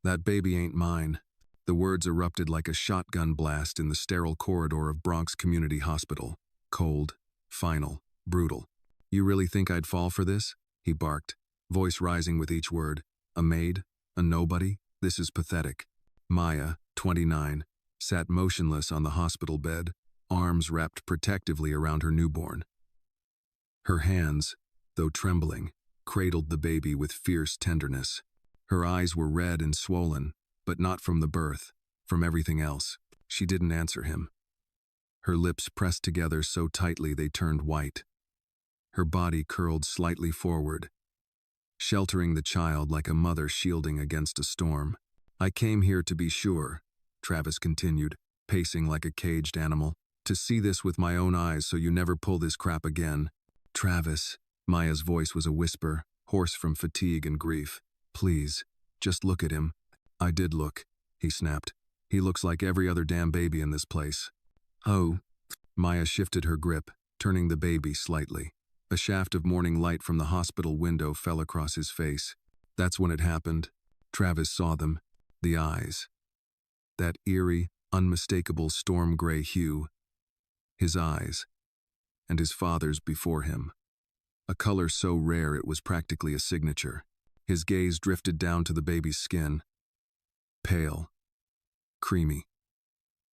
That baby ain't mine. The words erupted like a shotgun blast in the sterile corridor of Bronx Community Hospital. Cold, final, brutal. You really think I'd fall for this? He barked, voice rising with each word. A maid? A nobody? This is pathetic. Maya, 29, sat motionless on the hospital bed, arms wrapped protectively around her newborn. Her hands, though trembling, cradled the baby with fierce tenderness. Her eyes were red and swollen, but not from the birth, from everything else. She didn't answer him. Her lips pressed together so tightly they turned white. Her body curled slightly forward, sheltering the child like a mother shielding against a storm. I came here to be sure, Travis continued, pacing like a caged animal, to see this with my own eyes so you never pull this crap again. Travis, Maya's voice was a whisper, hoarse from fatigue and grief. Please, just look at him. I did look, he snapped. He looks like every other damn baby in this place. Oh. Maya shifted her grip, turning the baby slightly. A shaft of morning light from the hospital window fell across his face. That's when it happened. Travis saw them. The eyes. That eerie, unmistakable storm gray hue. His eyes. And his father's before him. A color so rare it was practically a signature. His gaze drifted down to the baby's skin. Pale. Creamy.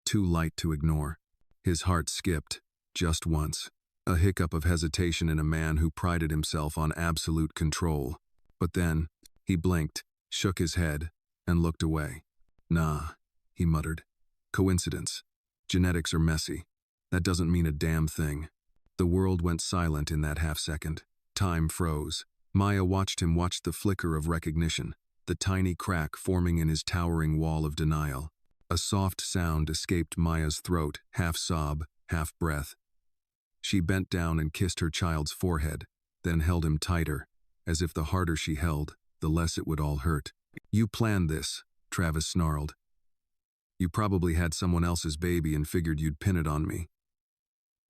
Too light to ignore. His heart skipped, just once. A hiccup of hesitation in a man who prided himself on absolute control. But then, he blinked, shook his head, and looked away. Nah, he muttered. Coincidence. Genetics are messy. That doesn't mean a damn thing. The world went silent in that half-second. Time froze. Maya watched him watch the flicker of recognition, the tiny crack forming in his towering wall of denial. A soft sound escaped Maya's throat, half sob, half breath. She bent down and kissed her child's forehead, then held him tighter, as if the harder she held, the less it would all hurt. You planned this, Travis snarled. You probably had someone else's baby and figured you'd pin it on me.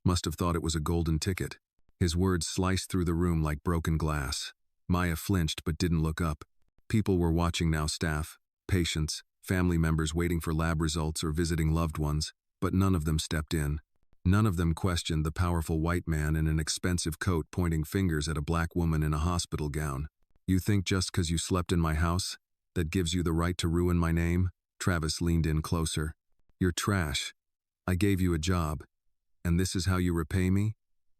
Must have thought it was a golden ticket. His words sliced through the room like broken glass. Maya flinched but didn't look up. People were watching now, staff, patients, family members waiting for lab results or visiting loved ones, but none of them stepped in. None of them questioned the powerful white man in an expensive coat pointing fingers at a black woman in a hospital gown. You think just 'cause you slept in my house, that gives you the right to ruin my name? Travis leaned in closer. You're trash. I gave you a job. And this is how you repay me?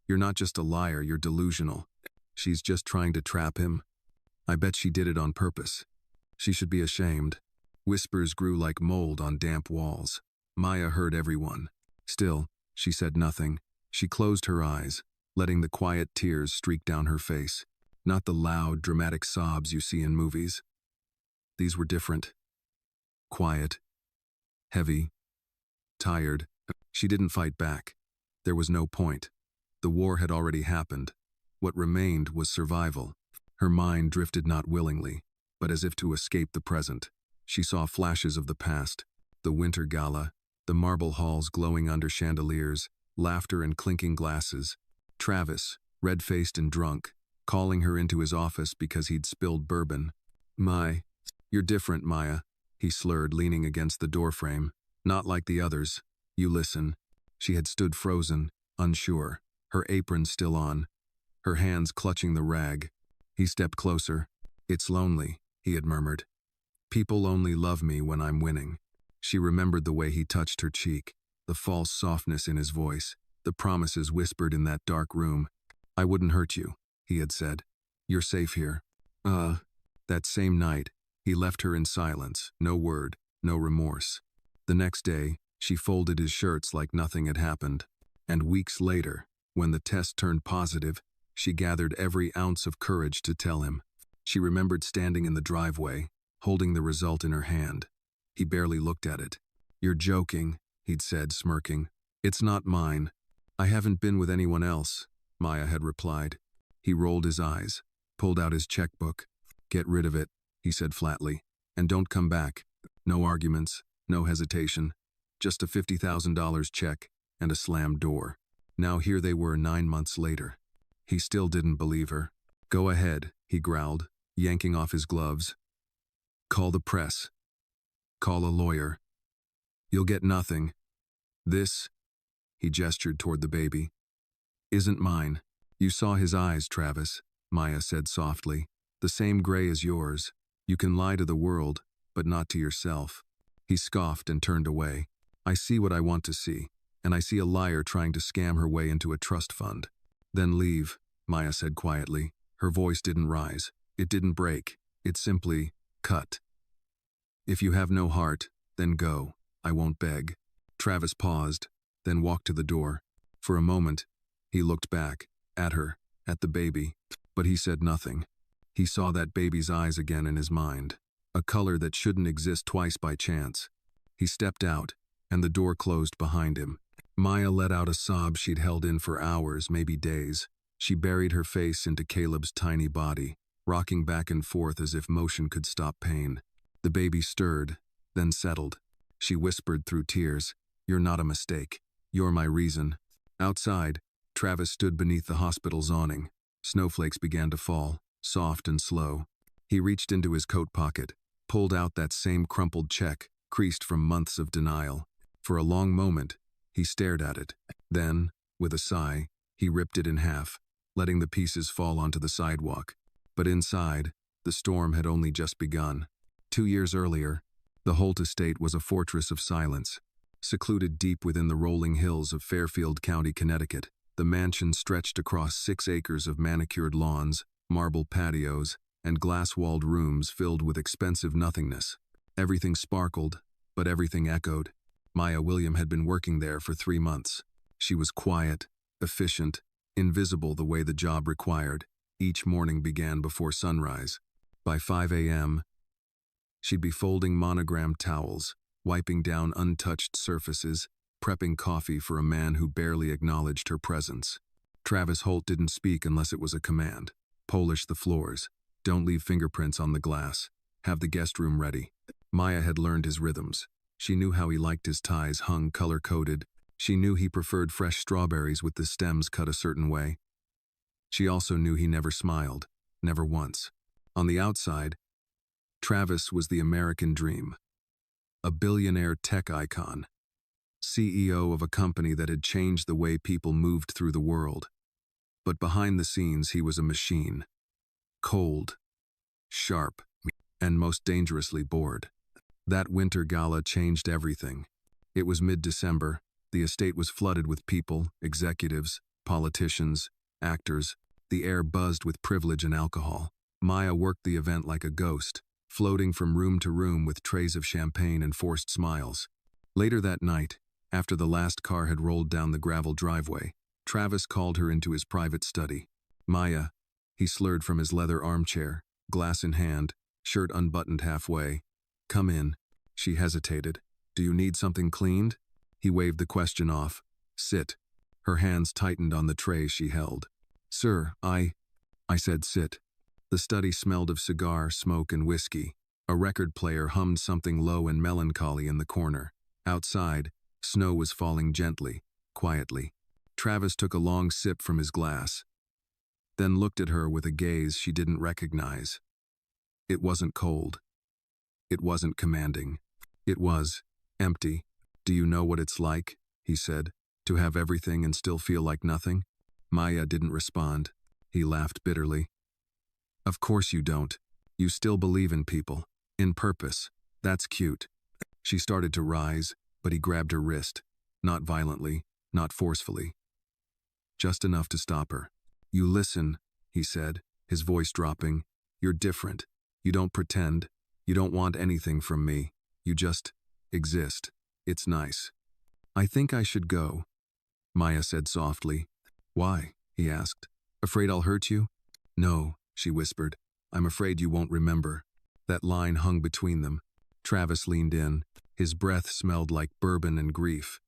You're not just a liar, you're delusional. She's just trying to trap him. I bet she did it on purpose. She should be ashamed. Whispers grew like mold on damp walls. Maya heard everyone. Still, she said nothing. She closed her eyes, letting the quiet tears streak down her face. Not the loud, dramatic sobs you see in movies. These were different. Quiet. Heavy. Tired. She didn't fight back. There was no point. The war had already happened. What remained was survival. Her mind drifted not willingly, but as if to escape the present. She saw flashes of the past, the winter gala, the marble halls glowing under chandeliers, laughter and clinking glasses. Travis, red-faced and drunk, calling her into his office because he'd spilled bourbon. You're different, Maya, he slurred, leaning against the doorframe. Not like the others. You listen. She had stood frozen, unsure, her apron still on, her hands clutching the rag. He stepped closer. It's lonely, he had murmured. People only love me when I'm winning. She remembered the way he touched her cheek, the false softness in his voice, the promises whispered in that dark room. I wouldn't hurt you, he had said. You're safe here. That same night, he left her in silence, no word, no remorse. The next day, she folded his shirts like nothing had happened. And weeks later, when the test turned positive, she gathered every ounce of courage to tell him. She remembered standing in the driveway, holding the result in her hand. He barely looked at it. You're joking, he'd said, smirking. It's not mine. I haven't been with anyone else, Maya had replied. He rolled his eyes, pulled out his checkbook. Get rid of it, he said flatly, and don't come back. No arguments, no hesitation. Just a $50,000 check and a slammed door. Now here they were 9 months later. He still didn't believe her. Go ahead, he growled, yanking off his gloves. Call the press. Call a lawyer. You'll get nothing. This, he gestured toward the baby, isn't mine. You saw his eyes, Travis, Maya said softly. The same gray as yours. You can lie to the world, but not to yourself. He scoffed and turned away. I see what I want to see, and I see a liar trying to scam her way into a trust fund. Then leave, Maya said quietly. Her voice didn't rise. It didn't break. It simply cut. If you have no heart, then go. I won't beg. Travis paused, then walked to the door. For a moment, he looked back, at her, at the baby, but he said nothing. He saw that baby's eyes again in his mind, a color that shouldn't exist twice by chance. He stepped out, and the door closed behind him. Maya let out a sob she'd held in for hours, maybe days. She buried her face into Caleb's tiny body, rocking back and forth as if motion could stop pain. The baby stirred, then settled. She whispered through tears, "You're not a mistake. You're my reason." Outside, Travis stood beneath the hospital's awning. Snowflakes began to fall, soft and slow. He reached into his coat pocket, pulled out that same crumpled check, creased from months of denial. For a long moment, he stared at it. Then, with a sigh, he ripped it in half, letting the pieces fall onto the sidewalk. But inside, the storm had only just begun. 2 years earlier, the Holt estate was a fortress of silence. Secluded deep within the rolling hills of Fairfield County, Connecticut, the mansion stretched across 6 acres of manicured lawns, marble patios, and glass-walled rooms filled with expensive nothingness. Everything sparkled, but everything echoed. Maya William had been working there for 3 months. She was quiet, efficient, invisible the way the job required. Each morning began before sunrise. By 5 a.m., she'd be folding monogrammed towels, wiping down untouched surfaces, prepping coffee for a man who barely acknowledged her presence. Travis Holt didn't speak unless it was a command. Polish the floors. Don't leave fingerprints on the glass. Have the guest room ready. Maya had learned his rhythms. She knew how he liked his ties hung color-coded. She knew he preferred fresh strawberries with the stems cut a certain way. She also knew he never smiled, never once. On the outside, Travis was the American dream. A billionaire tech icon. CEO of a company that had changed the way people moved through the world. But behind the scenes, he was a machine. Cold, sharp, and most dangerously bored. That winter gala changed everything. It was mid-December. The estate was flooded with people, executives, politicians, actors. The air buzzed with privilege and alcohol. Maya worked the event like a ghost, floating from room to room with trays of champagne and forced smiles. Later that night, after the last car had rolled down the gravel driveway, Travis called her into his private study. "Maya," he slurred from his leather armchair, glass in hand, shirt unbuttoned halfway. "Come in." She hesitated. "Do you need something cleaned?" He waved the question off. "Sit." Her hands tightened on the tray she held. "Sir, I said sit." The study smelled of cigar, smoke, and whiskey. A record player hummed something low and melancholy in the corner. Outside, snow was falling gently, quietly. Travis took a long sip from his glass, then looked at her with a gaze she didn't recognize. It wasn't cold. It wasn't commanding. It was empty. "Do you know what it's like," he said, "to have everything and still feel like nothing?" Maya didn't respond. He laughed bitterly. "Of course you don't. You still believe in people, in purpose. That's cute." She started to rise, but he grabbed her wrist. Not violently, not forcefully. Just enough to stop her. "You listen," he said, his voice dropping. "You're different. You don't pretend. You don't want anything from me. You just exist. It's nice." "I think I should go," Maya said softly. "Why?" he asked. "Afraid I'll hurt you?" "No," she whispered. "I'm afraid you won't remember." That line hung between them. Travis leaned in. His breath smelled like bourbon and grief.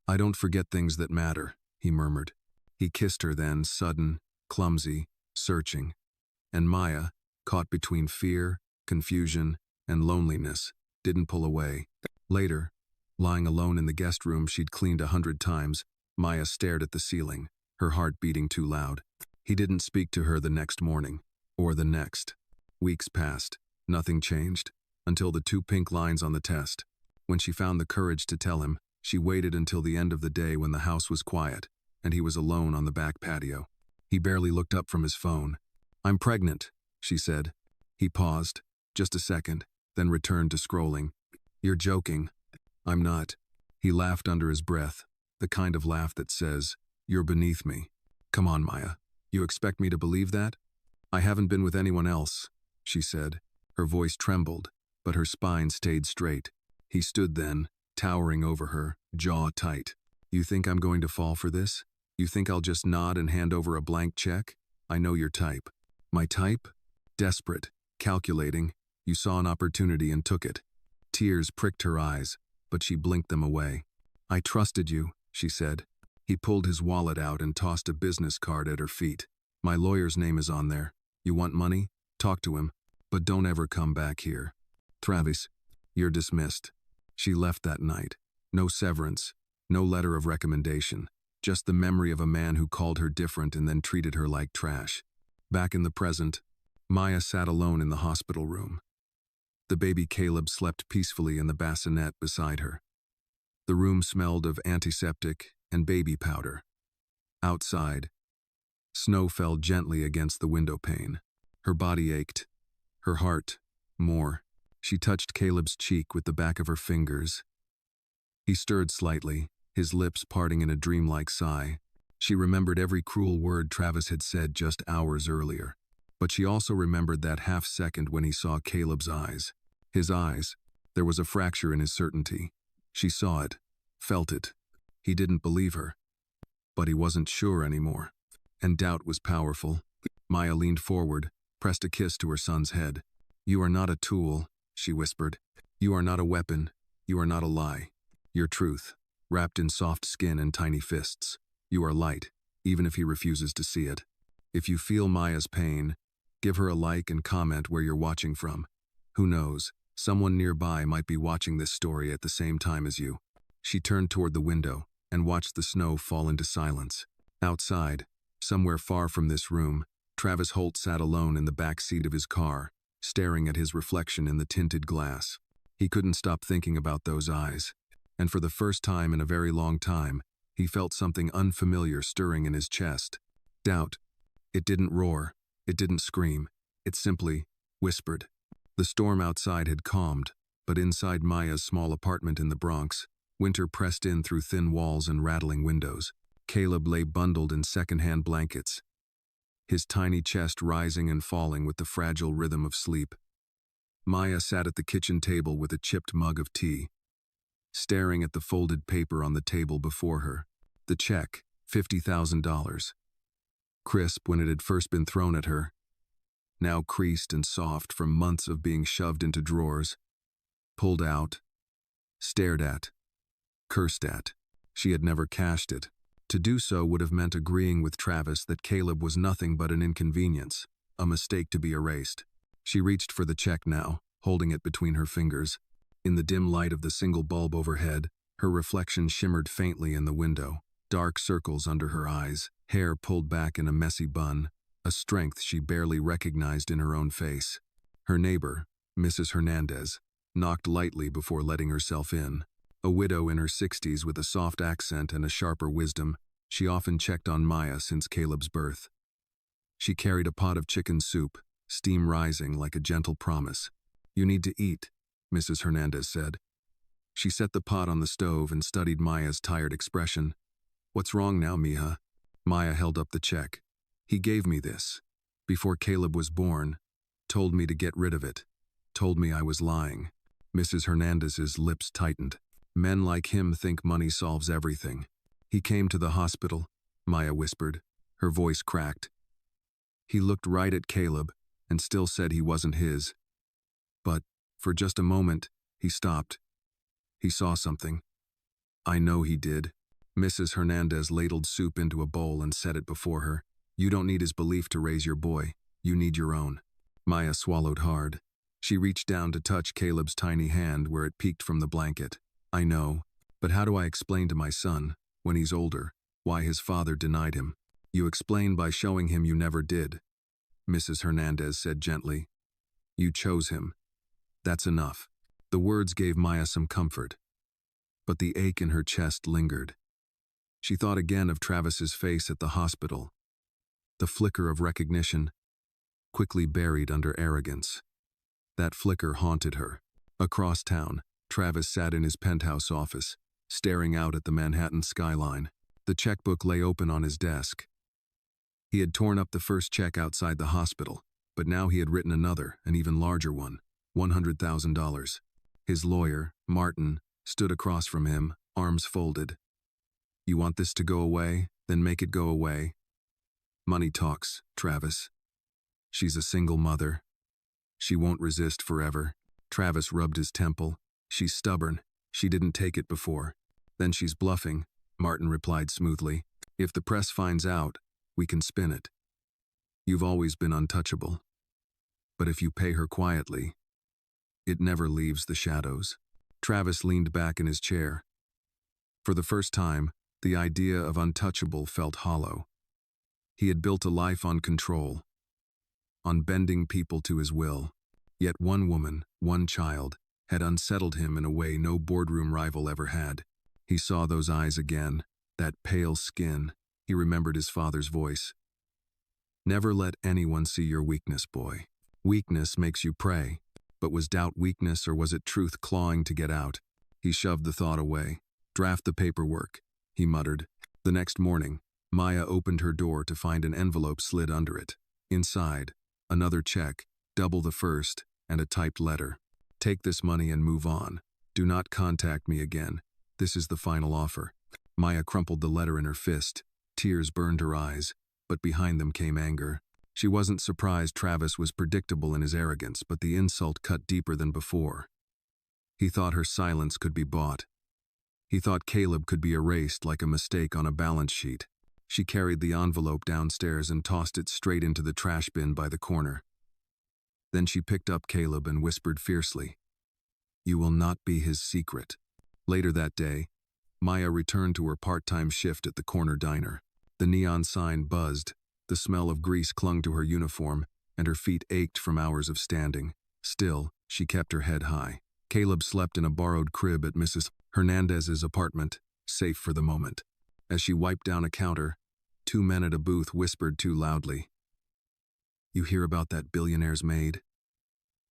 "I don't forget things that matter," he murmured. He kissed her then, sudden, clumsy, searching. And Maya, caught between fear, confusion, and loneliness, didn't pull away. Later, lying alone in the guest room she'd cleaned 100 times, Maya stared at the ceiling, her heart beating too loud. He didn't speak to her the next morning, or the next. Weeks passed. Nothing changed, until the 2 pink lines on the test. When she found the courage to tell him, she waited until the end of the day when the house was quiet, and he was alone on the back patio. He barely looked up from his phone. "I'm pregnant," she said. He paused, just a second, then returned to scrolling. "You're joking." "I'm not." He laughed under his breath, the kind of laugh that says, "You're beneath me." "Come on, Maya. You expect me to believe that?" "I haven't been with anyone else," she said. Her voice trembled, but her spine stayed straight. He stood then, towering over her, jaw tight. "You think I'm going to fall for this? You think I'll just nod and hand over a blank check? I know your type." "My type?" Desperate, calculating. You saw an opportunity and took it. Tears pricked her eyes, but she blinked them away. "I trusted you," she said. He pulled his wallet out and tossed a business card at her feet. "My lawyer's name is on there. You want money? Talk to him. But don't ever come back here." "Travis, you're dismissed." She left that night. No severance, no letter of recommendation, just the memory of a man who called her different and then treated her like trash. Back in the present, Maya sat alone in the hospital room. The baby Caleb slept peacefully in the bassinet beside her. The room smelled of antiseptic and baby powder. Outside, snow fell gently against the window pane. Her body ached. Her heart, more. She touched Caleb's cheek with the back of her fingers. He stirred slightly, his lips parting in a dreamlike sigh. She remembered every cruel word Travis had said just hours earlier. But she also remembered that half-second when he saw Caleb's eyes. His eyes. There was a fracture in his certainty. She saw it, felt it. He didn't believe her. But he wasn't sure anymore. And doubt was powerful. Maya leaned forward, pressed a kiss to her son's head. "You are not a tool," she whispered. "You are not a weapon. You are not a lie. Your truth, wrapped in soft skin and tiny fists. You are light, even if he refuses to see it. If you feel Maya's pain, give her a like and comment where you're watching from. Who knows, someone nearby might be watching this story at the same time as you." She turned toward the window and watched the snow fall into silence. Outside, somewhere far from this room, Travis Holt sat alone in the back seat of his car, staring at his reflection in the tinted glass. He couldn't stop thinking about those eyes, and for the first time in a very long time, he felt something unfamiliar stirring in his chest. Doubt. It didn't roar, it didn't scream, it simply whispered. The storm outside had calmed, but inside Maya's small apartment in the Bronx, winter pressed in through thin walls and rattling windows. Caleb lay bundled in second-hand blankets, his tiny chest rising and falling with the fragile rhythm of sleep. Maya sat at the kitchen table with a chipped mug of tea, staring at the folded paper on the table before her. The check, $50,000. Crisp when it had first been thrown at her, now creased and soft from months of being shoved into drawers, pulled out, stared at, cursed at. She had never cashed it. To do so would have meant agreeing with Travis that Caleb was nothing but an inconvenience, a mistake to be erased. She reached for the check now, holding it between her fingers. In the dim light of the single bulb overhead, her reflection shimmered faintly in the window, dark circles under her eyes, hair pulled back in a messy bun, a strength she barely recognized in her own face. Her neighbor, Mrs. Hernandez, knocked lightly before letting herself in. A widow in her 60s with a soft accent and a sharper wisdom, she often checked on Maya since Caleb's birth. She carried a pot of chicken soup, steam rising like a gentle promise. "You need to eat," Mrs. Hernandez said. She set the pot on the stove and studied Maya's tired expression. "What's wrong now, mija?" Maya held up the check. "He gave me this. Before Caleb was born. Told me to get rid of it. Told me I was lying." Mrs. Hernandez's lips tightened. "Men like him think money solves everything." "He came to the hospital," Maya whispered. Her voice cracked. "He looked right at Caleb and still said he wasn't his. But, for just a moment, he stopped. He saw something. I know he did." Mrs. Hernandez ladled soup into a bowl and set it before her. "You don't need his belief to raise your boy. You need your own." Maya swallowed hard. She reached down to touch Caleb's tiny hand where it peeked from the blanket. "I know, but how do I explain to my son, when he's older, why his father denied him?" "You explain by showing him you never did," Mrs. Hernandez said gently. "You chose him. That's enough." The words gave Maya some comfort, but the ache in her chest lingered. She thought again of Travis's face at the hospital, the flicker of recognition, quickly buried under arrogance. That flicker haunted her. Across town, Travis sat in his penthouse office, staring out at the Manhattan skyline. The checkbook lay open on his desk. He had torn up the first check outside the hospital, but now he had written another, an even larger one, $100,000. His lawyer, Martin, stood across from him, arms folded. "You want this to go away? Then make it go away." "Money talks, Travis. She's a single mother. She won't resist forever." Travis rubbed his temple. "She's stubborn. She didn't take it before." "Then she's bluffing," Martin replied smoothly. "If the press finds out, we can spin it. You've always been untouchable. But if you pay her quietly, it never leaves the shadows." Travis leaned back in his chair. For the first time, the idea of untouchable felt hollow. He had built a life on control, on bending people to his will. Yet one woman, one child, had unsettled him in a way no boardroom rival ever had. He saw those eyes again, that pale skin. He remembered his father's voice. "Never let anyone see your weakness, boy. Weakness makes you pray." But was doubt weakness, or was it truth clawing to get out? He shoved the thought away. "Draft the paperwork," he muttered. The next morning, Maya opened her door to find an envelope slid under it. Inside, another check, double the first, and a typed letter. "Take this money and move on. Do not contact me again. This is the final offer." Maya crumpled the letter in her fist. Tears burned her eyes, but behind them came anger. She wasn't surprised Travis was predictable in his arrogance, but the insult cut deeper than before. He thought her silence could be bought. He thought Caleb could be erased like a mistake on a balance sheet. She carried the envelope downstairs and tossed it straight into the trash bin by the corner. Then she picked up Caleb and whispered fiercely, "You will not be his secret." Later that day, Maya returned to her part-time shift at the corner diner. The neon sign buzzed, the smell of grease clung to her uniform, and her feet ached from hours of standing. Still, she kept her head high. Caleb slept in a borrowed crib at Mrs. Hernandez's apartment, safe for the moment. As she wiped down a counter, two men at a booth whispered too loudly, "You hear about that billionaire's maid?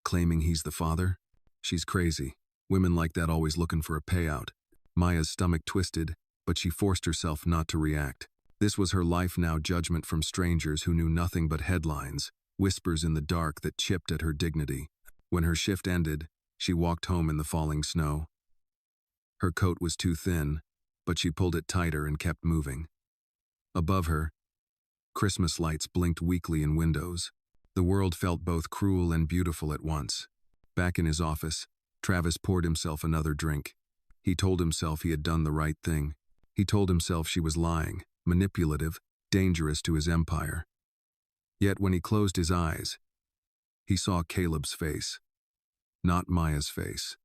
Claiming he's the father? She's crazy. Women like that always looking for a payout." Maya's stomach twisted, but she forced herself not to react. This was her life now, judgment from strangers who knew nothing but headlines, whispers in the dark that chipped at her dignity. When her shift ended, she walked home in the falling snow. Her coat was too thin, but she pulled it tighter and kept moving. Above her, Christmas lights blinked weakly in windows. The world felt both cruel and beautiful at once. Back in his office, Travis poured himself another drink. He told himself he had done the right thing. He told himself she was lying, manipulative, dangerous to his empire. Yet when he closed his eyes, he saw Caleb's face. Not Maya's face.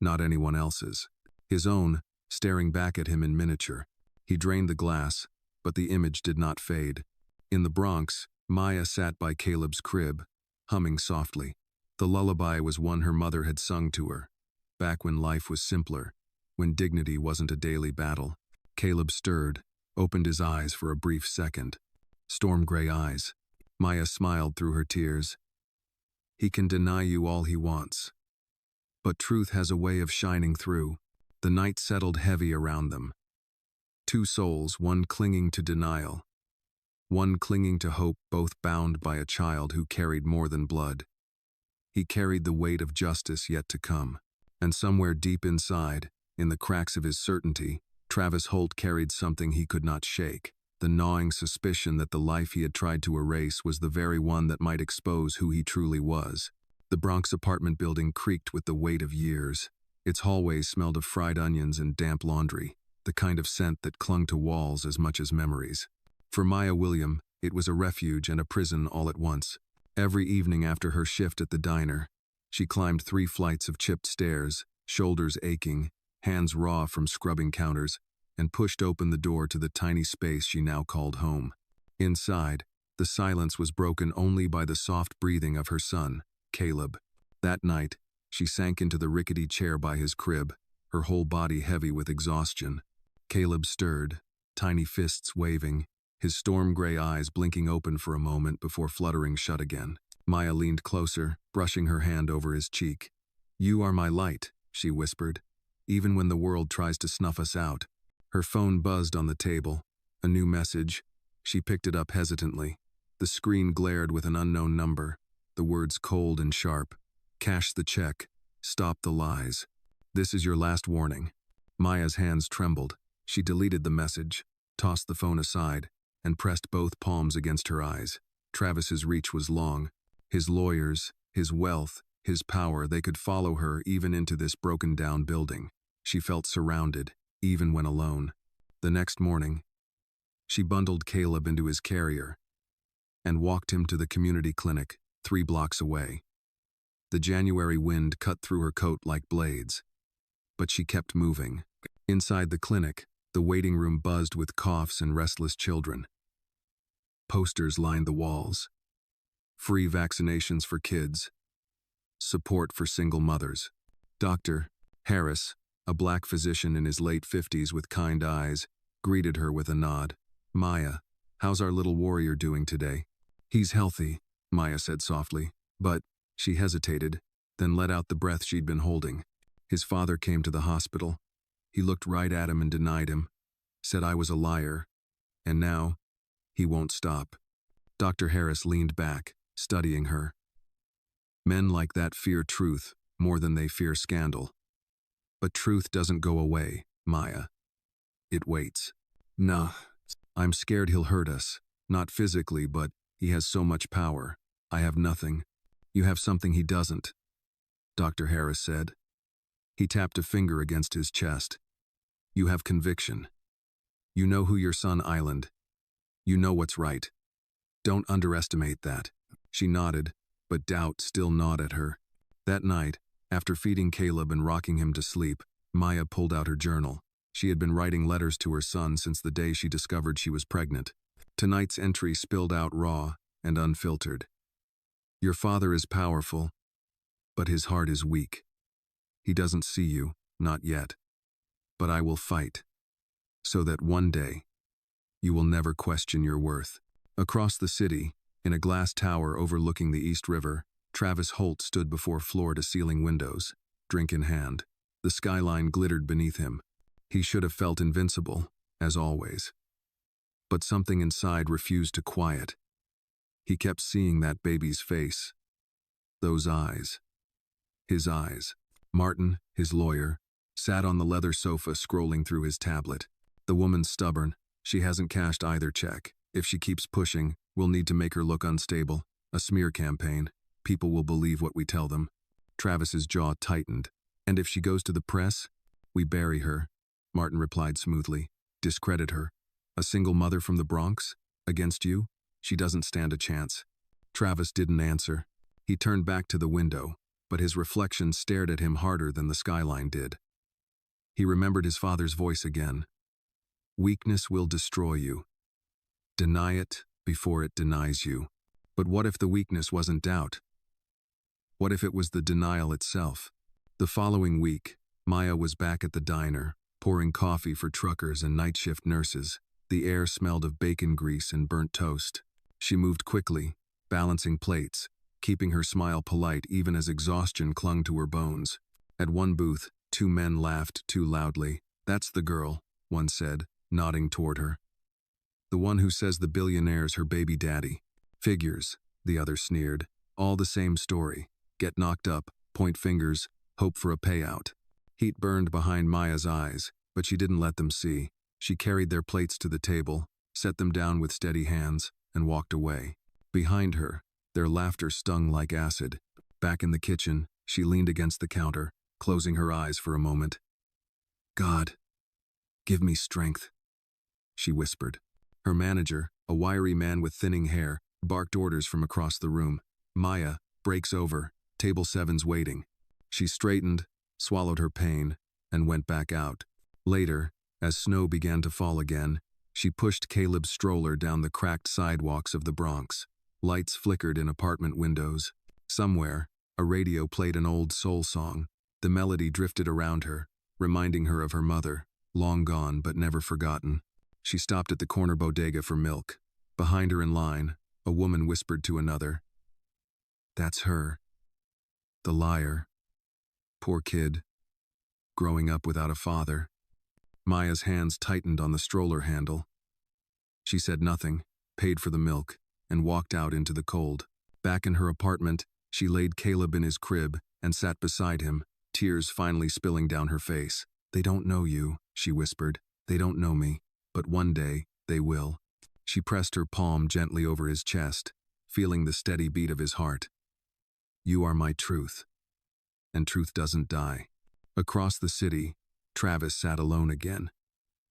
Not anyone else's. His own, staring back at him in miniature. He drained the glass, but the image did not fade. In the Bronx, Maya sat by Caleb's crib, humming softly. The lullaby was one her mother had sung to her, back when life was simpler, when dignity wasn't a daily battle. Caleb stirred, opened his eyes for a brief second. Storm gray eyes. Maya smiled through her tears. "He can deny you all he wants, but truth has a way of shining through." The night settled heavy around them. Two souls, one clinging to denial, one clinging to hope, both bound by a child who carried more than blood. He carried the weight of justice yet to come. And somewhere deep inside, in the cracks of his certainty, Travis Holt carried something he could not shake, the gnawing suspicion that the life he had tried to erase was the very one that might expose who he truly was. The Bronx apartment building creaked with the weight of years. Its hallways smelled of fried onions and damp laundry, the kind of scent that clung to walls as much as memories. For Maya William, it was a refuge and a prison all at once. Every evening after her shift at the diner, she climbed 3 flights of chipped stairs, shoulders aching, hands raw from scrubbing counters, and pushed open the door to the tiny space she now called home. Inside, the silence was broken only by the soft breathing of her son, Caleb. That night, She sank into the rickety chair by his crib, her whole body heavy with exhaustion. Caleb stirred, tiny fists waving, his storm-gray eyes blinking open for a moment before fluttering shut again. Maya leaned closer, brushing her hand over his cheek. "You are my light," she whispered. "Even when the world tries to snuff us out." Her phone buzzed on the table. A new message. She picked it up hesitantly. The screen glared with an unknown number. The words cold and sharp. "Cash the check. Stop the lies. This is your last warning." Maya's hands trembled. She deleted the message, tossed the phone aside, and pressed both palms against her eyes. Travis's reach was long. His lawyers, his wealth, his power, they could follow her even into this broken-down building. She felt surrounded, even when alone. The next morning, she bundled Caleb into his carrier and walked him to the community clinic 3 blocks away. The January wind cut through her coat like blades, but she kept moving. Inside the clinic, the waiting room buzzed with coughs and restless children. Posters lined the walls. Free vaccinations for kids. Support for single mothers. Dr. Harris, a black physician in his late 50s with kind eyes, greeted her with a nod. "Maya, how's our little warrior doing today?" "He's healthy," Maya said softly, but she hesitated, then let out the breath she'd been holding. "His father came to the hospital. He looked right at him and denied him, said I was a liar, and now he won't stop." Dr. Harris leaned back, studying her. "Men like that fear truth more than they fear scandal. But truth doesn't go away, Maya. It waits." "Nah, I'm scared he'll hurt us. Not physically, but he has so much power. I have nothing. You have something he doesn't," Dr. Harris said. He tapped a finger against his chest. "You have conviction. You know who your son Island. You know what's right. Don't underestimate that." She nodded, but doubt still gnawed at her. That night, after feeding Caleb and rocking him to sleep, Maya pulled out her journal. She had been writing letters to her son since the day she discovered she was pregnant. Tonight's entry spilled out raw and unfiltered. "Your father is powerful, but his heart is weak. He doesn't see you, not yet. But I will fight, so that one day, you will never question your worth." Across the city, in a glass tower overlooking the East River, Travis Holt stood before floor-to-ceiling windows, drink in hand. The skyline glittered beneath him. He should have felt invincible, as always. But something inside refused to quiet. He kept seeing that baby's face. Those eyes. His eyes. Martin, his lawyer, sat on the leather sofa scrolling through his tablet. "The woman's stubborn. She hasn't cashed either check. If she keeps pushing, we'll need to make her look unstable. A smear campaign. People will believe what we tell them." Travis's jaw tightened. "And if she goes to the press, we bury her," Martin replied smoothly. "Discredit her. A single mother from the Bronx? Against you? She doesn't stand a chance." Travis didn't answer. He turned back to the window, but his reflection stared at him harder than the skyline did. He remembered his father's voice again. "Weakness will destroy you. Deny it before it denies you." But what if the weakness wasn't doubt? What if it was the denial itself? The following week, Maya was back at the diner, pouring coffee for truckers and night shift nurses. The air smelled of bacon grease and burnt toast. She moved quickly, balancing plates, keeping her smile polite even as exhaustion clung to her bones. At one booth, 2 men laughed too loudly. "That's the girl," one said, nodding toward her. "The one who says the billionaire's her baby daddy." "Figures," the other sneered. "All the same story. Get knocked up, point fingers, hope for a payout." Heat burned behind Maya's eyes, but she didn't let them see. She carried their plates to the table, set them down with steady hands, and walked away. Behind her, their laughter stung like acid. Back in the kitchen, she leaned against the counter, closing her eyes for a moment. "God, give me strength," she whispered. Her manager, a wiry man with thinning hair, barked orders from across the room. "Maya, breaks over, table 7's waiting." She straightened, swallowed her pain, and went back out. Later, as snow began to fall again, she pushed Caleb's stroller down the cracked sidewalks of the Bronx. Lights flickered in apartment windows. Somewhere, A radio played an old soul song. The melody drifted around her, reminding her of her mother, long gone but never forgotten. She stopped at the corner bodega for milk. Behind her in line, a woman whispered to another, "That's her. The liar. Poor kid. Growing up without a father." Maya's hands tightened on the stroller handle. She said nothing, paid for the milk, and walked out into the cold. Back in her apartment, she laid Caleb in his crib and sat beside him, tears finally spilling down her face. "They don't know you," she whispered. "They don't know me, but one day, they will." She pressed her palm gently over his chest, feeling the steady beat of his heart. "You are my truth. And truth doesn't die." Across the city, Travis sat alone again.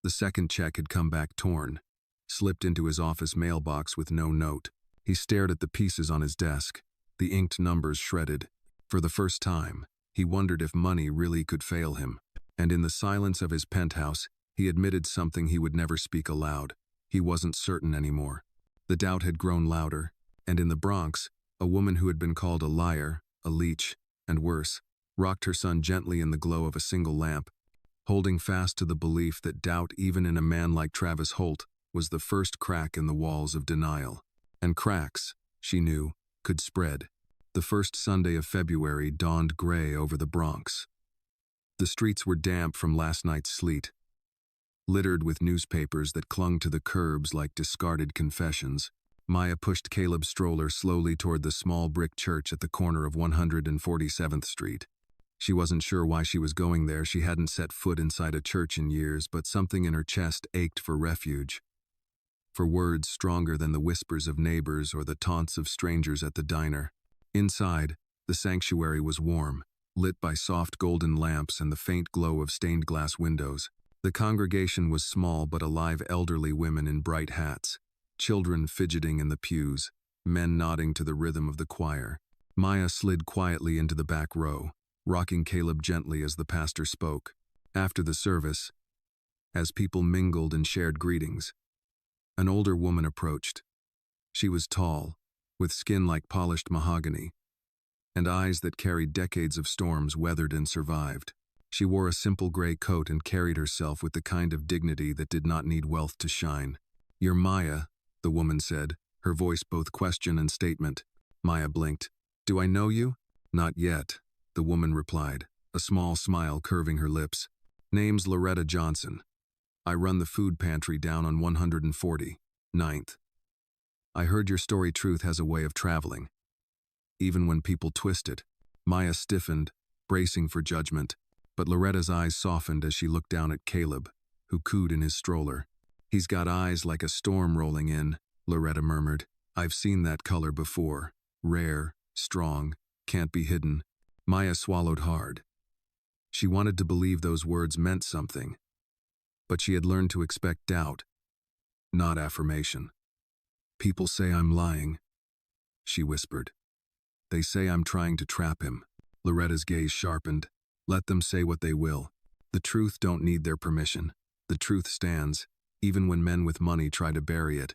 The second check had come back torn, slipped into his office mailbox with no note. He stared at the pieces on his desk, the inked numbers shredded. For the first time, he wondered if money really could fail him. And in the silence of his penthouse, he admitted something he would never speak aloud. He wasn't certain anymore. The doubt had grown louder, and in the Bronx, a woman who had been called a liar, a leech, and worse, rocked her son gently in the glow of a single lamp, holding fast to the belief that doubt even in a man like Travis Holt was the first crack in the walls of denial. And cracks, she knew, could spread. The first Sunday of February dawned gray over the Bronx. The streets were damp from last night's sleet, littered with newspapers that clung to the curbs like discarded confessions. Maya pushed Caleb's stroller slowly toward the small brick church at the corner of 147th Street. She wasn't sure why she was going there. She hadn't set foot inside a church in years, but something in her chest ached for refuge, for words stronger than the whispers of neighbors or the taunts of strangers at the diner. Inside, the sanctuary was warm, lit by soft golden lamps and the faint glow of stained glass windows. The congregation was small but alive, elderly women in bright hats, children fidgeting in the pews, men nodding to the rhythm of the choir. Maya slid quietly into the back row, rocking Caleb gently as the pastor spoke. After the service, as people mingled and shared greetings, an older woman approached. She was tall, with skin like polished mahogany, and eyes that carried decades of storms weathered and survived. She wore a simple gray coat and carried herself with the kind of dignity that did not need wealth to shine. "You're Maya," the woman said, her voice both question and statement. Maya blinked. "Do I know you?" "Not yet," the woman replied, a small smile curving her lips. "Name's Loretta Johnson. I run the food pantry down on 149th. I heard your story truth has a way of traveling, even when people twist it." Maya stiffened, bracing for judgment, but Loretta's eyes softened as she looked down at Caleb, who cooed in his stroller. "He's got eyes like a storm rolling in," Loretta murmured. "I've seen that color before. Rare, strong, can't be hidden." Maya swallowed hard. She wanted to believe those words meant something, but she had learned to expect doubt, not affirmation. "People say I'm lying," she whispered. "They say I'm trying to trap him." Loretta's gaze sharpened. "Let them say what they will. The truth don't need their permission. The truth stands, even when men with money try to bury it."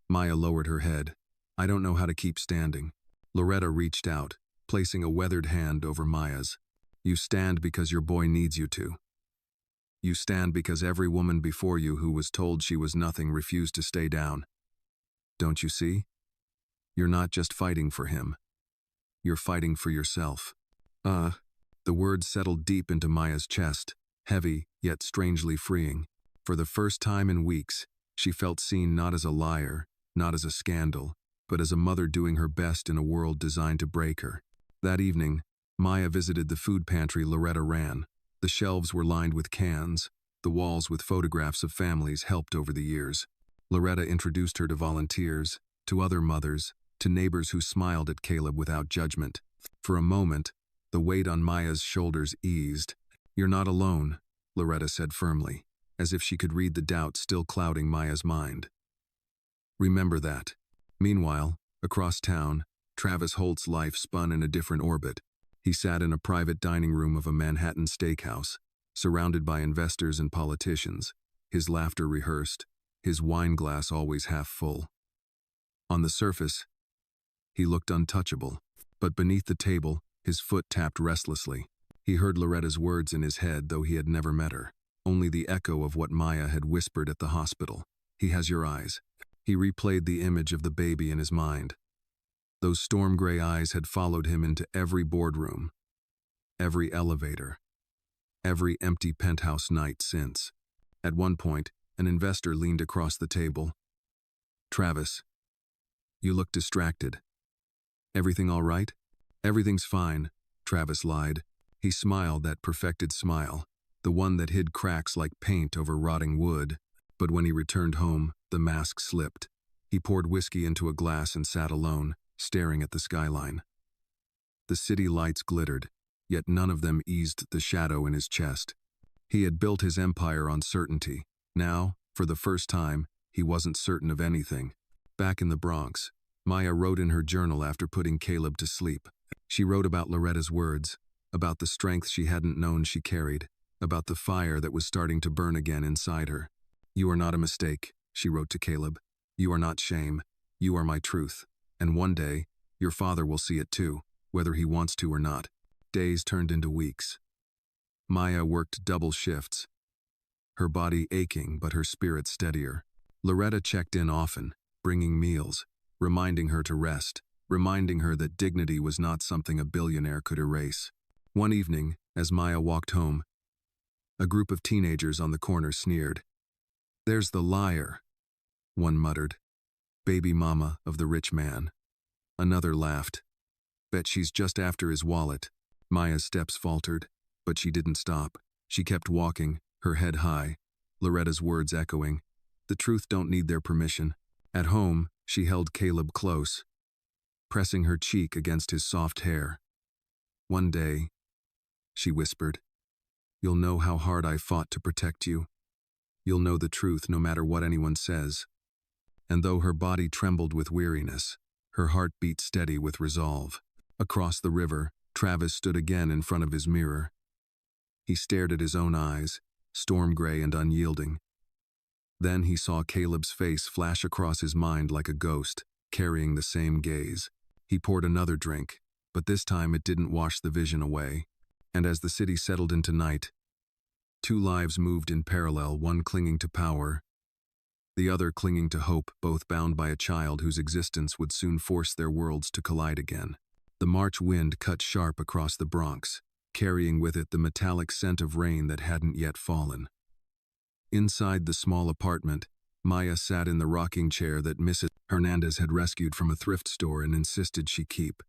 Maya lowered her head. "I don't know how to keep standing." Loretta reached out, placing a weathered hand over Maya's. "You stand because your boy needs you to. You stand because every woman before you who was told she was nothing refused to stay down. Don't you see? You're not just fighting for him. You're fighting for yourself." The words settled deep into Maya's chest, heavy yet strangely freeing. For the first time in weeks, she felt seen not as a liar, not as a scandal, but as a mother doing her best in a world designed to break her. That evening, Maya visited the food pantry Loretta ran. The shelves were lined with cans, the walls with photographs of families helped over the years. Loretta introduced her to volunteers, to other mothers, to neighbors who smiled at Caleb without judgment. For a moment, the weight on Maya's shoulders eased. "You're not alone," Loretta said firmly, as if she could read the doubt still clouding Maya's mind. "Remember that." Meanwhile, across town, Travis Holt's life spun in a different orbit. He sat in a private dining room of a Manhattan steakhouse, surrounded by investors and politicians, his laughter rehearsed, his wine glass always half full. On the surface, he looked untouchable, but beneath the table, His foot tapped restlessly. He heard Loretta's words in his head, though he had never met her. Only the echo of what Maya had whispered at the hospital. "He has your eyes." He replayed the image of the baby in his mind. Those storm gray eyes had followed him into every boardroom, every elevator, every empty penthouse night since. At one point, an investor leaned across the table. "Travis, you look distracted. Everything all right?" "Everything's fine," Travis lied. He smiled that perfected smile, the one that hid cracks like paint over rotting wood. But when he returned home, the mask slipped. He poured whiskey into a glass and sat alone, staring at the skyline. The city lights glittered, yet none of them eased the shadow in his chest. He had built his empire on certainty. Now, for the first time, he wasn't certain of anything. Back in the Bronx, Maya wrote in her journal after putting Caleb to sleep. She wrote about Loretta's words, about the strength she hadn't known she carried, about the fire that was starting to burn again inside her. "You are not a mistake," she wrote to Caleb. "You are not shame. You are my truth. And one day, your father will see it too, whether he wants to or not." Days turned into weeks. Maya worked double shifts, her body aching but her spirit steadier. Loretta checked in often, bringing meals, reminding her to rest, reminding her that dignity was not something a billionaire could erase. One evening, as Maya walked home, a group of teenagers on the corner sneered. "There's the liar," one muttered. "Baby mama of the rich man." Another laughed. "Bet she's just after his wallet." Maya's steps faltered, but she didn't stop. She kept walking, her head high, Loretta's words echoing. The truth don't need their permission. At home, she held Caleb close, pressing her cheek against his soft hair. "One day," she whispered, "you'll know how hard I fought to protect you. You'll know the truth no matter what anyone says." And though her body trembled with weariness, her heart beat steady with resolve. Across the river, Travis stood again in front of his mirror. He stared at his own eyes, storm gray and unyielding. Then he saw Caleb's face flash across his mind like a ghost, carrying the same gaze. He poured another drink, but this time it didn't wash the vision away. And as the city settled into night, two lives moved in parallel, one clinging to power, the other clinging to hope, both bound by a child whose existence would soon force their worlds to collide again. The March wind cut sharp across the Bronx, carrying with it the metallic scent of rain that hadn't yet fallen. Inside the small apartment, Maya sat in the rocking chair that Mrs. Hernandez had rescued from a thrift store and insisted she keep.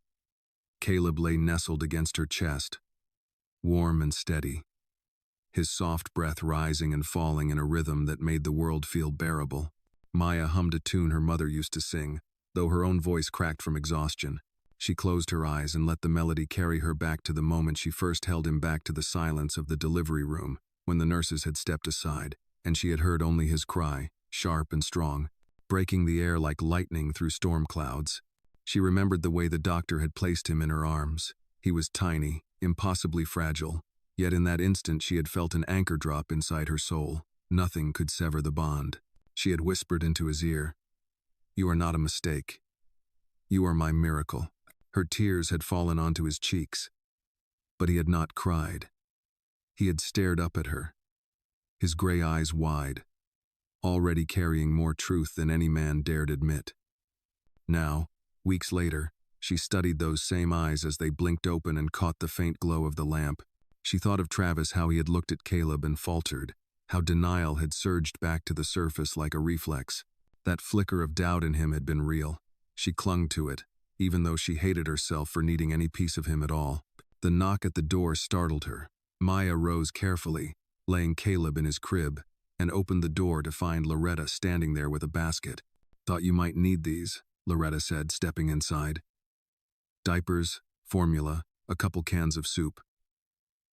Caleb lay nestled against her chest, warm and steady, his soft breath rising and falling in a rhythm that made the world feel bearable. Maya hummed a tune her mother used to sing, though her own voice cracked from exhaustion. She closed her eyes and let the melody carry her back to the moment she first held him, back to the silence of the delivery room, when the nurses had stepped aside, and she had heard only his cry, sharp and strong, breaking the air like lightning through storm clouds. She remembered the way the doctor had placed him in her arms. He was tiny, impossibly fragile, yet in that instant she had felt an anchor drop inside her soul. Nothing could sever the bond. She had whispered into his ear, "You are not a mistake. You are my miracle." Her tears had fallen onto his cheeks, but he had not cried. He had stared up at her, his gray eyes wide, already carrying more truth than any man dared admit. Now, weeks later, she studied those same eyes as they blinked open and caught the faint glow of the lamp. She thought of Travis, how he had looked at Caleb and faltered, how denial had surged back to the surface like a reflex. That flicker of doubt in him had been real. She clung to it, even though she hated herself for needing any piece of him at all. The knock at the door startled her. Maya rose carefully, laying Caleb in his crib, and opened the door to find Loretta standing there with a basket. "Thought you might need these," Loretta said, stepping inside. "Diapers, formula, a couple cans of soup.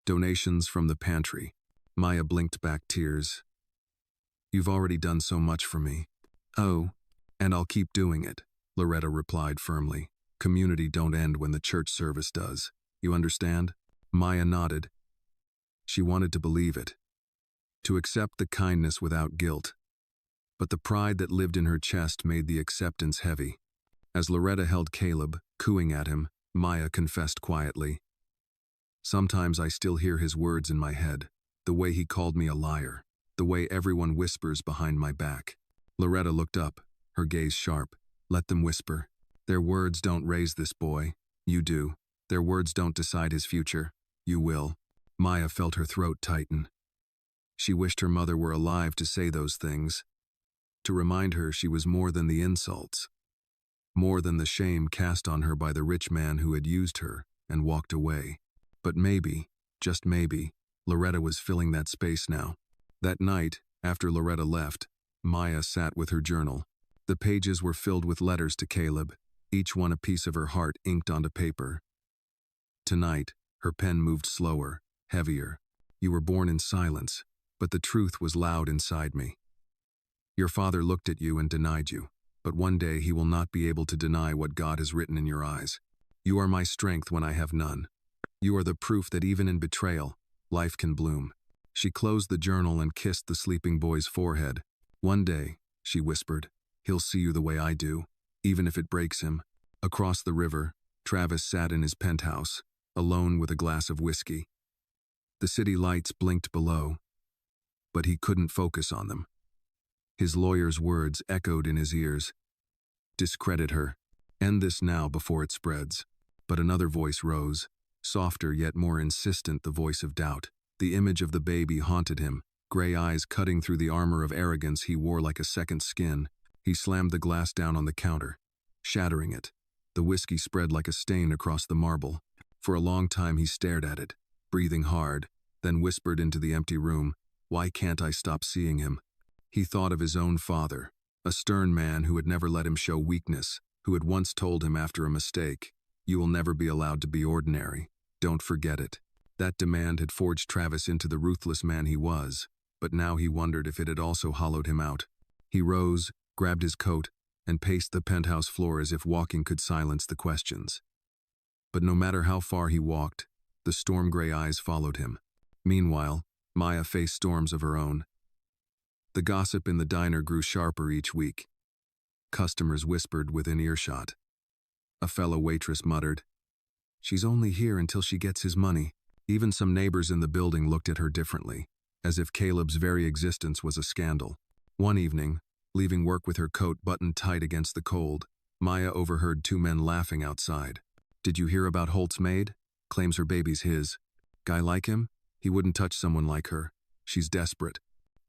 Donations from the pantry." Maya blinked back tears. "You've already done so much for me." "Oh, and I'll keep doing it," Loretta replied firmly. "Community don't end when the church service does. You understand?" Maya nodded. She wanted to believe it, to accept the kindness without guilt. But the pride that lived in her chest made the acceptance heavy. As Loretta held Caleb, cooing at him, Maya confessed quietly, Sometimes I still hear his words in my head, the way he called me a liar, the way everyone whispers behind my back. Loretta looked up, her gaze sharp. Let them whisper. Their words don't raise this boy. You do. Their words don't decide his future. You will. Maya felt her throat tighten. She wished her mother were alive to say those things, to remind her she was more than the insults, more than the shame cast on her by the rich man who had used her and walked away. But maybe, just maybe, Loretta was filling that space now. That night, after Loretta left, Maya sat with her journal. The pages were filled with letters to Caleb, each one a piece of her heart inked onto paper. Tonight, her pen moved slower, heavier. You were born in silence, but the truth was loud inside me. Your father looked at you and denied you, but one day he will not be able to deny what God has written in your eyes. You are my strength when I have none. You are the proof that even in betrayal, life can bloom. She closed the journal and kissed the sleeping boy's forehead. One day, she whispered, he'll see you the way I do, even if it breaks him. Across the river, Travis sat in his penthouse, alone with a glass of whiskey. The city lights blinked below, but he couldn't focus on them. His lawyer's words echoed in his ears. Discredit her. End this now before it spreads. But another voice rose, softer yet more insistent, the voice of doubt. The image of the baby haunted him, gray eyes cutting through the armor of arrogance he wore like a second skin. He slammed the glass down on the counter, shattering it. The whiskey spread like a stain across the marble. For a long time he stared at it, breathing hard, then whispered into the empty room, why can't I stop seeing him? He thought of his own father, a stern man who had never let him show weakness, who had once told him after a mistake, you will never be allowed to be ordinary. Don't forget it. That demand had forged Travis into the ruthless man he was, but now he wondered if it had also hollowed him out. He rose, grabbed his coat, and paced the penthouse floor as if walking could silence the questions. But no matter how far he walked, the storm-gray eyes followed him. Meanwhile, Maya faced storms of her own. The gossip in the diner grew sharper each week. Customers whispered within earshot. A fellow waitress muttered, she's only here until she gets his money. Even some neighbors in the building looked at her differently, as if Caleb's very existence was a scandal. One evening, leaving work with her coat buttoned tight against the cold, Maya overheard two men laughing outside. Did you hear about Holt's maid? Claims her baby's his. Guy like him? He wouldn't touch someone like her. She's desperate.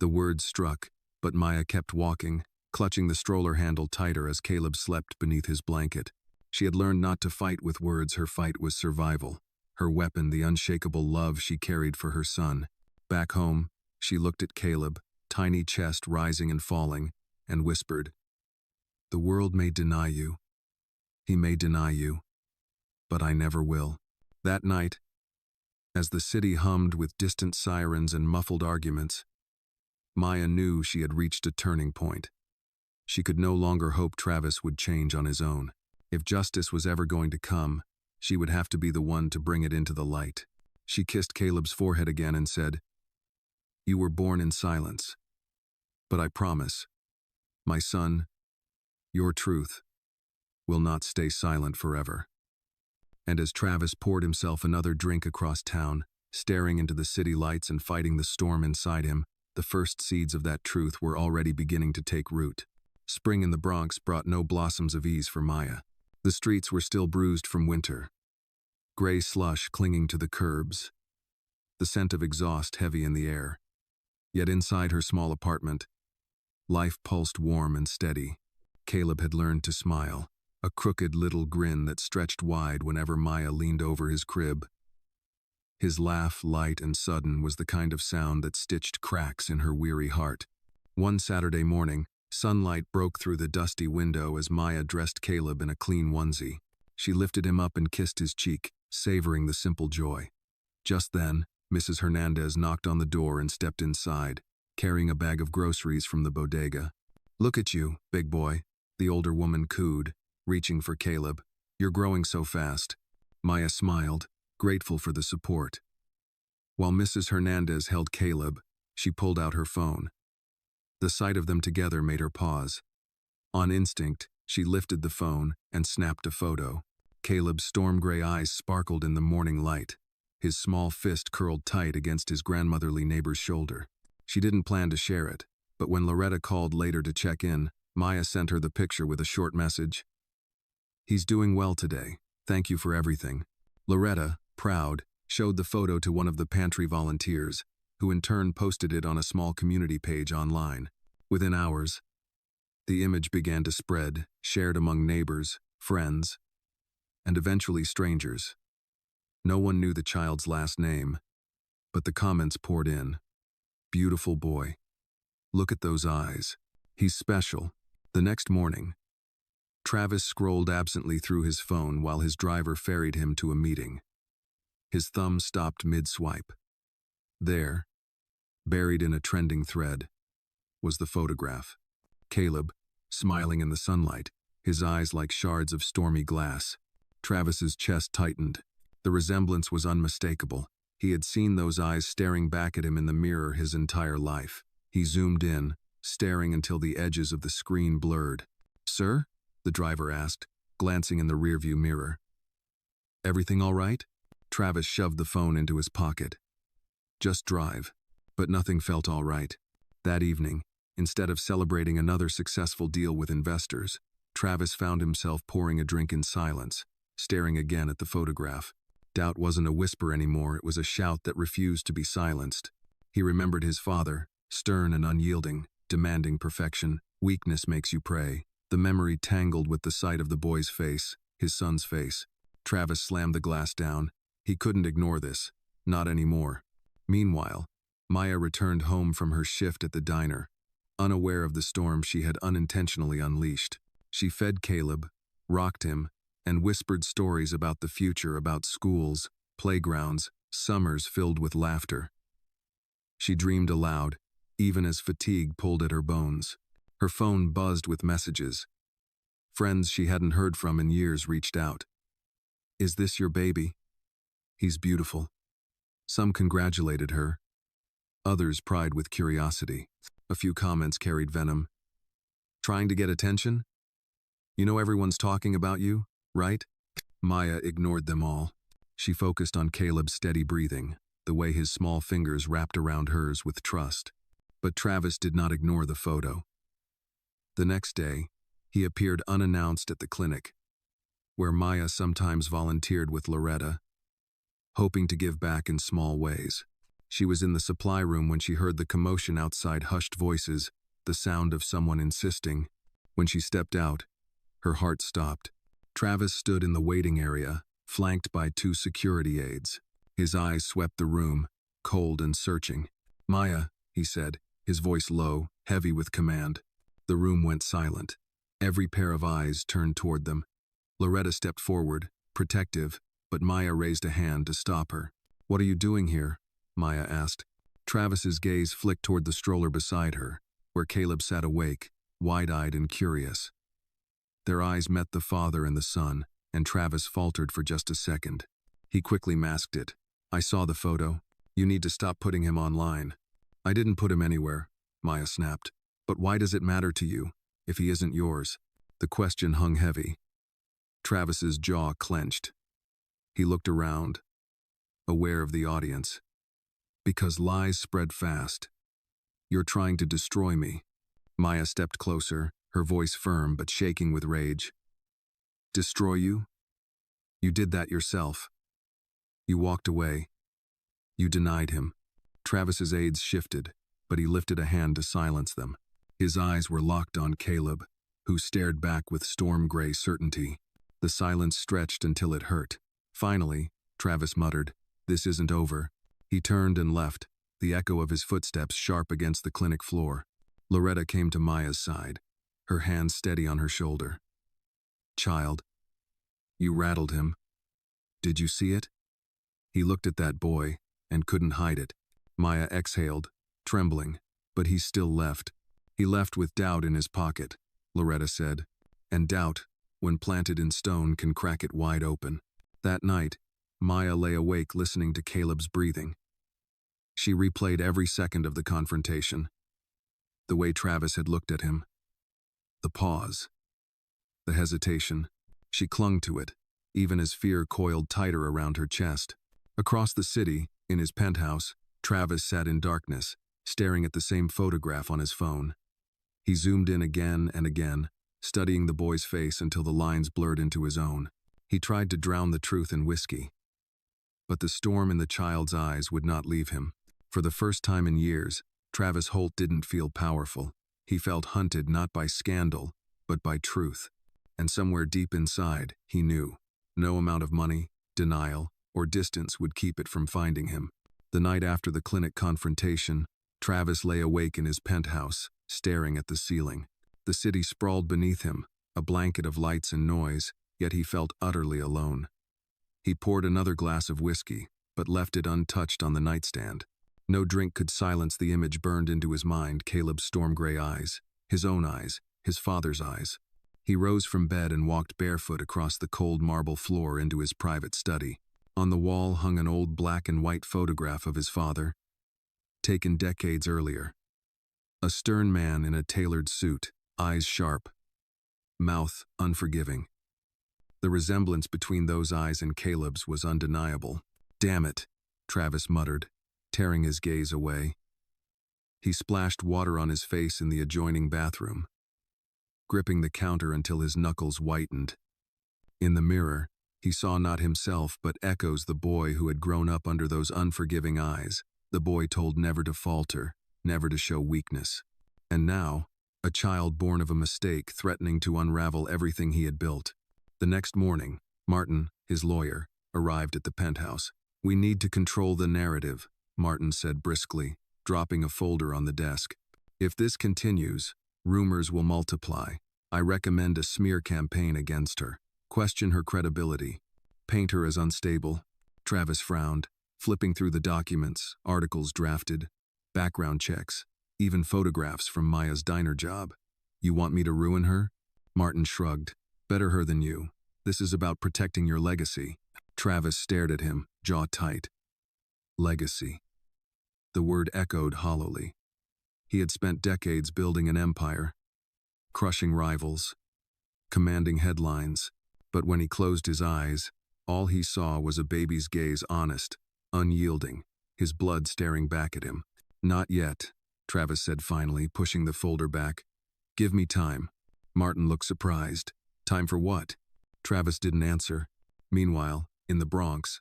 The words struck, but Maya kept walking, clutching the stroller handle tighter as Caleb slept beneath his blanket. She had learned not to fight with words. Her fight was survival. Her weapon, the unshakable love she carried for her son. Back home, she looked at Caleb, tiny chest rising and falling, and whispered, the world may deny you. He may deny you. But I never will. That night, as the city hummed with distant sirens and muffled arguments, Maya knew she had reached a turning point. She could no longer hope Travis would change on his own. If justice was ever going to come, she would have to be the one to bring it into the light. She kissed Caleb's forehead again and said, you were born in silence. But I promise, my son, your truth will not stay silent forever. And as Travis poured himself another drink across town, staring into the city lights and fighting the storm inside him, the first seeds of that truth were already beginning to take root. Spring in the Bronx brought no blossoms of ease for Maya. The streets were still bruised from winter, gray slush clinging to the curbs, the scent of exhaust heavy in the air. Yet inside her small apartment, life pulsed warm and steady. Caleb had learned to smile, a crooked little grin that stretched wide whenever Maya leaned over his crib. His laugh, light and sudden, was the kind of sound that stitched cracks in her weary heart. One Saturday morning, sunlight broke through the dusty window as Maya dressed Caleb in a clean onesie. She lifted him up and kissed his cheek, savoring the simple joy. Just then, Mrs. Hernandez knocked on the door and stepped inside, carrying a bag of groceries from the bodega. Look at you, big boy, the older woman cooed, reaching for Caleb. You're growing so fast. Maya smiled, grateful for the support. While Mrs. Hernandez held Caleb, she pulled out her phone. The sight of them together made her pause. On instinct, she lifted the phone and snapped a photo. Caleb's storm-gray eyes sparkled in the morning light. his small fist curled tight against his grandmotherly neighbor's shoulder. She didn't plan to share it, but when Loretta called later to check in, Maya sent her the picture with a short message. "He's doing well today. Thank you for everything." Loretta, proud, showed the photo to one of the pantry volunteers, who in turn posted it on a small community page online. Within hours, the image began to spread, shared among neighbors, friends, and eventually strangers. No one knew the child's last name, but the comments poured in. "Beautiful boy. Look at those eyes. He's special." The next morning, Travis scrolled absently through his phone while his driver ferried him to a meeting. His thumb stopped mid-swipe. There, buried in a trending thread, was the photograph. Caleb, smiling in the sunlight, his eyes like shards of stormy glass. Travis's chest tightened. The resemblance was unmistakable. He had seen those eyes staring back at him in the mirror his entire life. He zoomed in, staring until the edges of the screen blurred. "Sir?" the driver asked, glancing in the rearview mirror. "Everything all right?" Travis shoved the phone into his pocket. "Just drive." But nothing felt all right. That evening, instead of celebrating another successful deal with investors, Travis found himself pouring a drink in silence, staring again at the photograph. Doubt wasn't a whisper anymore, it was a shout that refused to be silenced. He remembered his father, stern and unyielding, demanding perfection. Weakness makes you pray. The memory tangled with the sight of the boy's face, his son's face. Travis slammed the glass down. He couldn't ignore this. Not anymore. Meanwhile, Maya returned home from her shift at the diner, unaware of the storm she had unintentionally unleashed. She fed Caleb, rocked him, and whispered stories about the future, about schools, playgrounds, summers filled with laughter. She dreamed aloud, even as fatigue pulled at her bones. Her phone buzzed with messages. Friends she hadn't heard from in years reached out. "Is this your baby? He's beautiful." Some congratulated her. Others pried with curiosity. A few comments carried venom. "Trying to get attention? You know everyone's talking about you, right?" Maya ignored them all. She focused on Caleb's steady breathing, the way his small fingers wrapped around hers with trust. But Travis did not ignore the photo. The next day, he appeared unannounced at the clinic, where Maya sometimes volunteered with Loretta, hoping to give back in small ways. She was in the supply room when she heard the commotion outside, hushed voices, the sound of someone insisting. When she stepped out, her heart stopped. Travis stood in the waiting area, flanked by 2 security aides. His eyes swept the room, cold and searching. "Maya," he said, his voice low, heavy with command. The room went silent. Every pair of eyes turned toward them. Loretta stepped forward, protective, but Maya raised a hand to stop her. "What are you doing here?" Maya asked. Travis's gaze flicked toward the stroller beside her, where Caleb sat awake, wide-eyed and curious. Their eyes met the father and the son, and Travis faltered for just a second. He quickly masked it. "I saw the photo. You need to stop putting him online." "I didn't put him anywhere," Maya snapped. "But why does it matter to you, if he isn't yours?" The question hung heavy. Travis's jaw clenched. He looked around, aware of the audience. "Because lies spread fast. You're trying to destroy me." Maya stepped closer, her voice firm but shaking with rage. "Destroy you? You did that yourself. You walked away. You denied him." Travis's aides shifted, but he lifted a hand to silence them. His eyes were locked on Caleb, who stared back with storm-gray certainty. The silence stretched until it hurt. Finally, Travis muttered, "This isn't over." He turned and left, the echo of his footsteps sharp against the clinic floor. Loretta came to Maya's side, her hand steady on her shoulder. "Child, you rattled him. Did you see it?" He looked at that boy and couldn't hide it. Maya exhaled, trembling, but he still left. "He left with doubt in his pocket," Loretta said, "and doubt, when planted in stone, can crack it wide open." That night, Maya lay awake listening to Caleb's breathing. She replayed every second of the confrontation. The way Travis had looked at him. The pause. The hesitation. She clung to it, even as fear coiled tighter around her chest. Across the city, in his penthouse, Travis sat in darkness, staring at the same photograph on his phone. He zoomed in again and again, studying the boy's face until the lines blurred into his own. He tried to drown the truth in whiskey. But the storm in the child's eyes would not leave him. For the first time in years, Travis Holt didn't feel powerful. He felt hunted not by scandal, but by truth. And somewhere deep inside, he knew. No amount of money, denial, or distance would keep it from finding him. The night after the clinic confrontation, Travis lay awake in his penthouse, staring at the ceiling. The city sprawled beneath him, a blanket of lights and noise, yet he felt utterly alone. He poured another glass of whiskey, but left it untouched on the nightstand. No drink could silence the image burned into his mind, Caleb's storm-gray eyes, his own eyes, his father's eyes. He rose from bed and walked barefoot across the cold marble floor into his private study. On the wall hung an old black and white photograph of his father, taken decades earlier. A stern man in a tailored suit, eyes sharp, mouth unforgiving. The resemblance between those eyes and Caleb's was undeniable. "Damn it," Travis muttered, tearing his gaze away. He splashed water on his face in the adjoining bathroom, gripping the counter until his knuckles whitened. In the mirror, he saw not himself but echoes the boy who had grown up under those unforgiving eyes, the boy told never to falter, never to show weakness. And now, a child born of a mistake threatening to unravel everything he had built. The next morning, Martin, his lawyer, arrived at the penthouse. "We need to control the narrative," Martin said briskly, dropping a folder on the desk. "If this continues, rumors will multiply. I recommend a smear campaign against her. Question her credibility. Paint her as unstable." Travis frowned, flipping through the documents, articles drafted, background checks, even photographs from Maya's diner job. "You want me to ruin her?" Martin shrugged. "Better her than you. This is about protecting your legacy." Travis stared at him, jaw tight. Legacy. The word echoed hollowly. He had spent decades building an empire, crushing rivals, commanding headlines, but when he closed his eyes, all he saw was a baby's gaze, honest, unyielding, his blood staring back at him. "Not yet," Travis said finally, pushing the folder back. "Give me time." Martin looked surprised. "Time for what?" Travis didn't answer. Meanwhile, in the Bronx,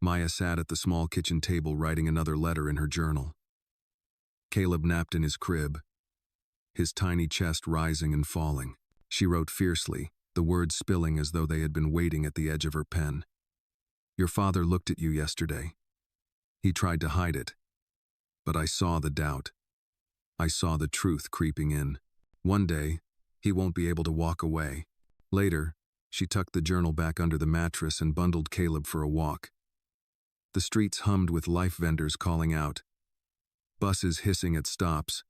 Maya sat at the small kitchen table writing another letter in her journal. Caleb napped in his crib, his tiny chest rising and falling. She wrote fiercely, the words spilling as though they had been waiting at the edge of her pen. "Your father looked at you yesterday. He tried to hide it. But I saw the doubt. I saw the truth creeping in. One day, he won't be able to walk away." Later, she tucked the journal back under the mattress and bundled Caleb for a walk. The streets hummed with life vendors calling out, buses hissing at stops,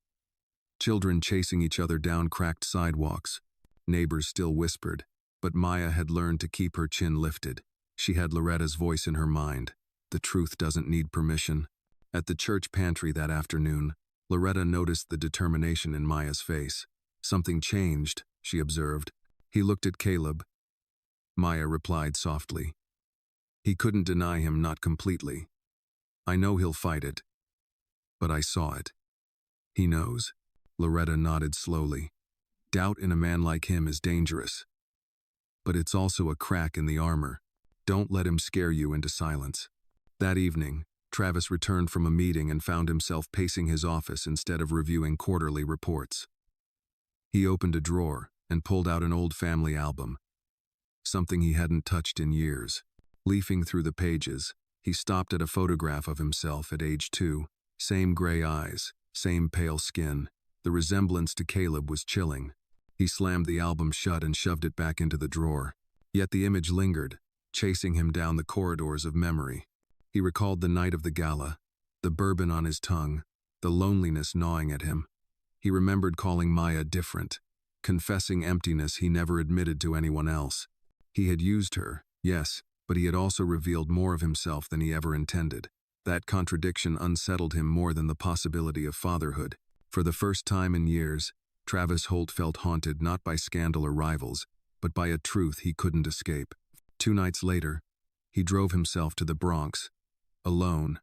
children chasing each other down cracked sidewalks. Neighbors still whispered, but Maya had learned to keep her chin lifted. She had Loretta's voice in her mind. The truth doesn't need permission. At the church pantry that afternoon, Loretta noticed the determination in Maya's face. "Something changed," she observed. He looked at Caleb. Maya replied softly. "He couldn't deny him, not completely. I know he'll fight it. But I saw it." "He knows." Loretta nodded slowly. "Doubt in a man like him is dangerous. But it's also a crack in the armor. Don't let him scare you into silence." That evening, Travis returned from a meeting and found himself pacing his office instead of reviewing quarterly reports. He opened a drawer and pulled out an old family album, something he hadn't touched in years. Leafing through the pages, he stopped at a photograph of himself at age 2. Same gray eyes, same pale skin. The resemblance to Caleb was chilling. He slammed the album shut and shoved it back into the drawer. Yet the image lingered, chasing him down the corridors of memory. He recalled the night of the gala, the bourbon on his tongue, the loneliness gnawing at him. He remembered calling Maya different, confessing emptiness he never admitted to anyone else. He had used her, yes, but he had also revealed more of himself than he ever intended. That contradiction unsettled him more than the possibility of fatherhood. For the first time in years, Travis Holt felt haunted not by scandal or rivals, but by a truth he couldn't escape. 2 nights later, he drove himself to the Bronx, alone,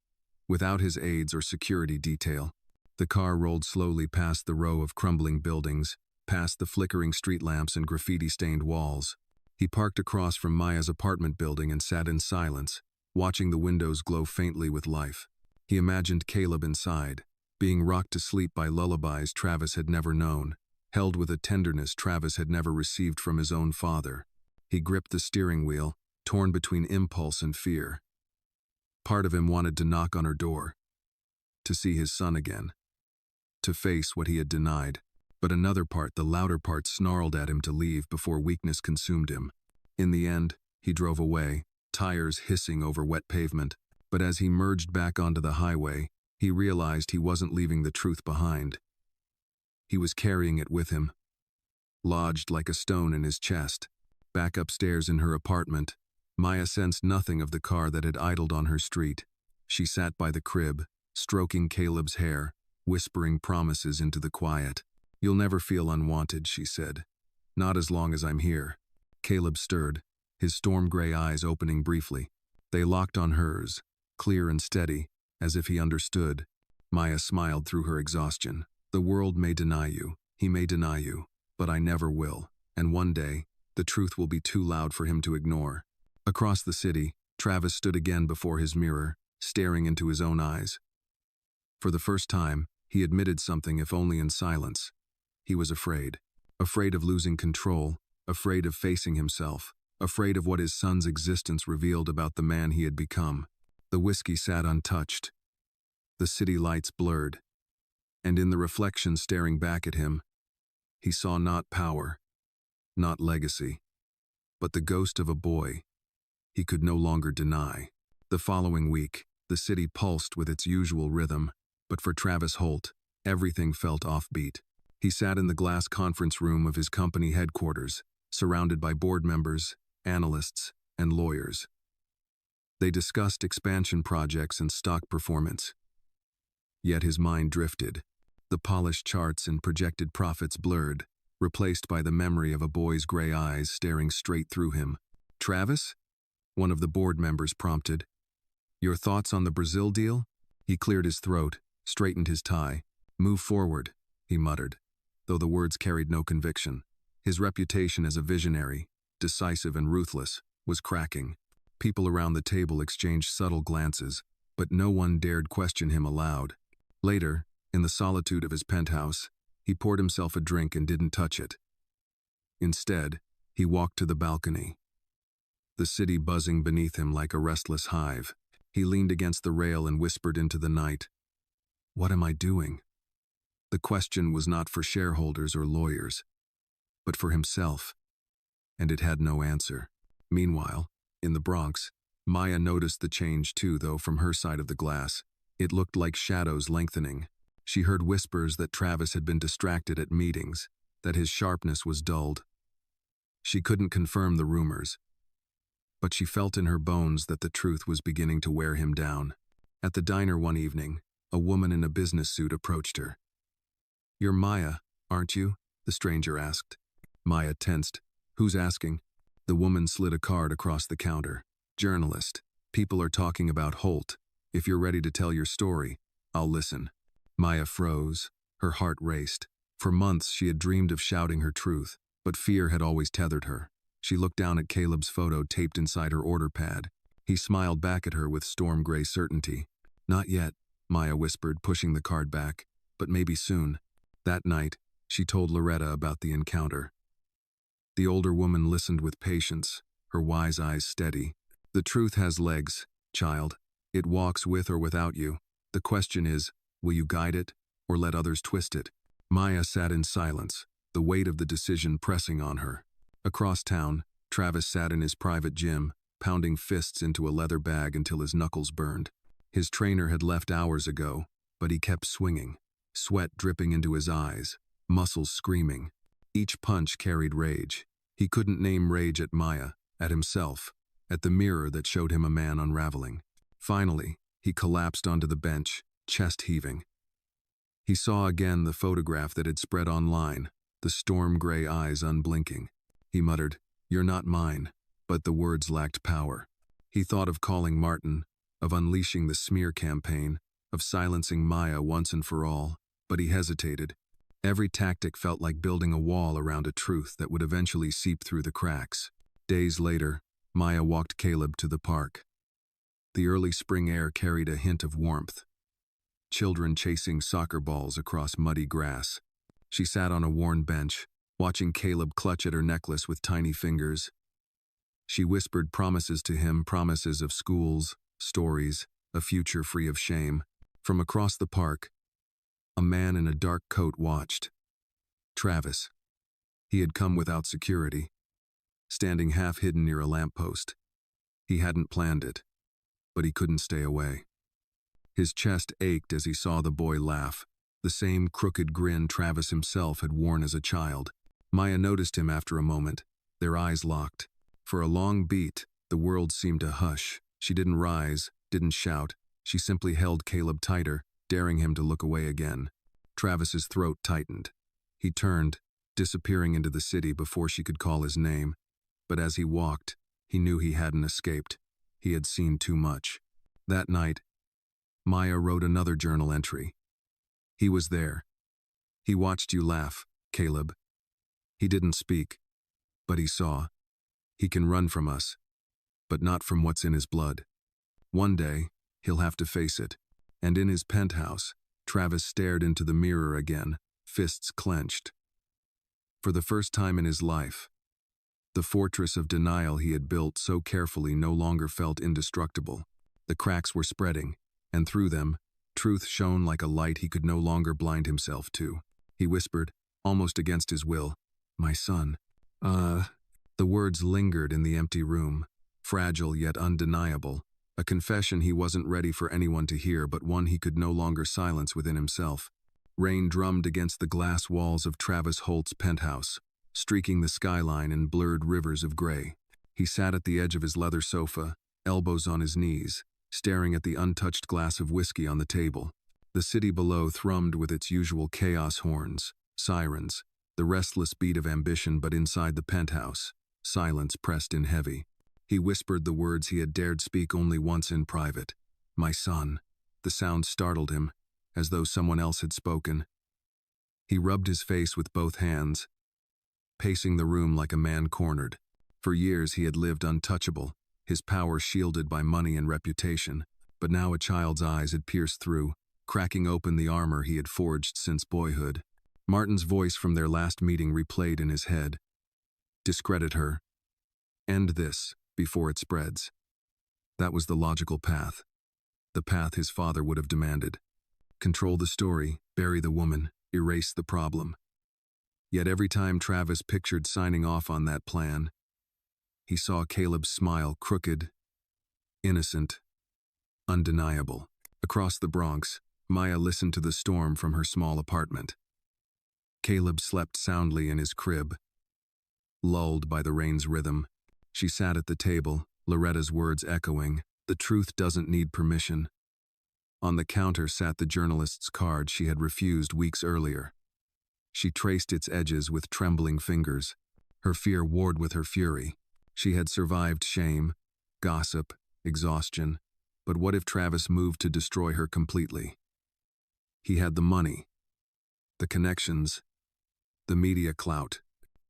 without his aides or security detail. The car rolled slowly past the row of crumbling buildings, past the flickering street lamps and graffiti-stained walls. He parked across from Maya's apartment building and sat in silence, watching the windows glow faintly with life. He imagined Caleb inside, being rocked to sleep by lullabies Travis had never known, held with a tenderness Travis had never received from his own father. He gripped the steering wheel, torn between impulse and fear. Part of him wanted to knock on her door, to see his son again, to face what he had denied, but another part, the louder part, snarled at him to leave before weakness consumed him. In the end, he drove away, tires hissing over wet pavement, but as he merged back onto the highway, he realized he wasn't leaving the truth behind. He was carrying it with him, lodged like a stone in his chest. Back upstairs in her apartment, Maya sensed nothing of the car that had idled on her street. She sat by the crib, stroking Caleb's hair, whispering promises into the quiet. "You'll never feel unwanted," she said. "Not as long as I'm here." Caleb stirred, his storm-gray eyes opening briefly. They locked on hers, clear and steady, as if he understood. Maya smiled through her exhaustion. "The world may deny you, he may deny you, but I never will, and one day, the truth will be too loud for him to ignore." Across the city, Travis stood again before his mirror, staring into his own eyes. For the first time, he admitted something, if only in silence. He was afraid. Afraid of losing control, afraid of facing himself, afraid of what his son's existence revealed about the man he had become. The whiskey sat untouched. The city lights blurred. And in the reflection staring back at him, he saw not power, not legacy, but the ghost of a boy he could no longer deny. The following week, the city pulsed with its usual rhythm, but for Travis Holt, everything felt offbeat. He sat in the glass conference room of his company headquarters, surrounded by board members, analysts, and lawyers. They discussed expansion projects and stock performance. Yet his mind drifted. The polished charts and projected profits blurred, replaced by the memory of a boy's gray eyes staring straight through him. "Travis?" one of the board members prompted. "Your thoughts on the Brazil deal?" He cleared his throat, straightened his tie. "Move forward," he muttered, though the words carried no conviction. His reputation as a visionary, decisive and ruthless, was cracking. People around the table exchanged subtle glances, but no one dared question him aloud. Later, in the solitude of his penthouse, he poured himself a drink and didn't touch it. Instead, he walked to the balcony, the city buzzing beneath him like a restless hive. He leaned against the rail and whispered into the night, "What am I doing?" The question was not for shareholders or lawyers, but for himself, and it had no answer. Meanwhile, in the Bronx, Maya noticed the change too, though from her side of the glass. It looked like shadows lengthening. She heard whispers that Travis had been distracted at meetings, that his sharpness was dulled. She couldn't confirm the rumors, but she felt in her bones that the truth was beginning to wear him down. At the diner one evening, a woman in a business suit approached her. "You're Maya, aren't you?" the stranger asked. Maya tensed. "Who's asking?" The woman slid a card across the counter. "Journalist. People are talking about Holt. If you're ready to tell your story, I'll listen." Maya froze. Her heart raced. For months she had dreamed of shouting her truth, but fear had always tethered her. She looked down at Caleb's photo taped inside her order pad. He smiled back at her with storm-gray certainty. "Not yet," Maya whispered, pushing the card back, "but maybe soon." That night, she told Loretta about the encounter. The older woman listened with patience, her wise eyes steady. "The truth has legs, child. It walks with or without you. The question is, will you guide it, or let others twist it?" Maya sat in silence, the weight of the decision pressing on her. Across town, Travis sat in his private gym, pounding fists into a leather bag until his knuckles burned. His trainer had left hours ago, but he kept swinging, sweat dripping into his eyes, muscles screaming. Each punch carried rage. He couldn't name rage at Maya, at himself, at the mirror that showed him a man unraveling. Finally, he collapsed onto the bench, chest heaving. He saw again the photograph that had spread online, the storm-gray eyes unblinking. He muttered, "You're not mine," but the words lacked power. He thought of calling Martin, of unleashing the smear campaign, of silencing Maya once and for all, but he hesitated. Every tactic felt like building a wall around a truth that would eventually seep through the cracks. Days later, Maya walked Caleb to the park. The early spring air carried a hint of warmth. Children chasing soccer balls across muddy grass. She sat on a worn bench, watching Caleb clutch at her necklace with tiny fingers. She whispered promises to him, promises of schools, stories, a future free of shame. From across the park, a man in a dark coat watched. Travis. He had come without security, standing half-hidden near a lamppost. He hadn't planned it, but he couldn't stay away. His chest ached as he saw the boy laugh, the same crooked grin Travis himself had worn as a child. Maya noticed him after a moment, their eyes locked. For a long beat, the world seemed to hush. She didn't rise, didn't shout. She simply held Caleb tighter, daring him to look away again. Travis's throat tightened. He turned, disappearing into the city before she could call his name. But as he walked, he knew he hadn't escaped. He had seen too much. That night, Maya wrote another journal entry. He was there. He watched you laugh, Caleb. He didn't speak, but he saw. He can run from us, but not from what's in his blood. One day, he'll have to face it. And in his penthouse, Travis stared into the mirror again, fists clenched. For the first time in his life, the fortress of denial he had built so carefully no longer felt indestructible. The cracks were spreading, and through them, truth shone like a light he could no longer blind himself to. He whispered, almost against his will, "My son." The words lingered in the empty room, fragile yet undeniable, a confession he wasn't ready for anyone to hear, but one he could no longer silence within himself. Rain drummed against the glass walls of Travis Holt's penthouse, streaking the skyline in blurred rivers of gray. He sat at the edge of his leather sofa, elbows on his knees, staring at the untouched glass of whiskey on the table. The city below thrummed with its usual chaos horns, sirens, the restless beat of ambition, but inside the penthouse, silence pressed in heavy. He whispered the words he had dared speak only once in private. "My son." The sound startled him, as though someone else had spoken. He rubbed his face with both hands, pacing the room like a man cornered. For years he had lived untouchable, his power shielded by money and reputation, but now a child's eyes had pierced through, cracking open the armor he had forged since boyhood. Martin's voice from their last meeting replayed in his head. Discredit her. End this, before it spreads. That was the logical path. The path his father would have demanded. Control the story, bury the woman, erase the problem. Yet every time Travis pictured signing off on that plan, he saw Caleb's smile, crooked, innocent, undeniable. Across the Bronx, Maya listened to the storm from her small apartment. Caleb slept soundly in his crib, lulled by the rain's rhythm. She sat at the table, Loretta's words echoing, "The truth doesn't need permission." On the counter sat the journalist's card she had refused weeks earlier. She traced its edges with trembling fingers. Her fear warred with her fury. She had survived shame, gossip, exhaustion, but what if Travis moved to destroy her completely? He had the money, the connections, the media clout.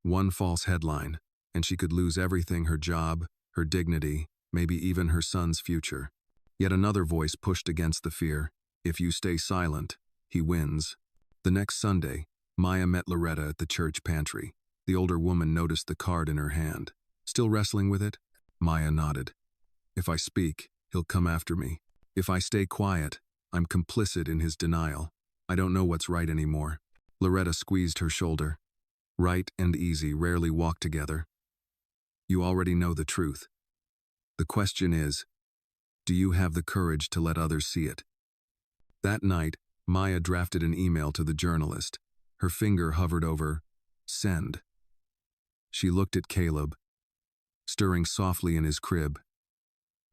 One false headline, and she could lose everything: her job, her dignity, maybe even her son's future. Yet another voice pushed against the fear. If you stay silent, he wins. The next Sunday, Maya met Loretta at the church pantry. The older woman noticed the card in her hand. Still wrestling with it? Maya nodded. If I speak, he'll come after me. If I stay quiet, I'm complicit in his denial. I don't know what's right anymore. Loretta squeezed her shoulder. Right and easy rarely walk together. You already know the truth. The question is, do you have the courage to let others see it? That night, Maya drafted an email to the journalist. Her finger hovered over send. She looked at Caleb, stirring softly in his crib,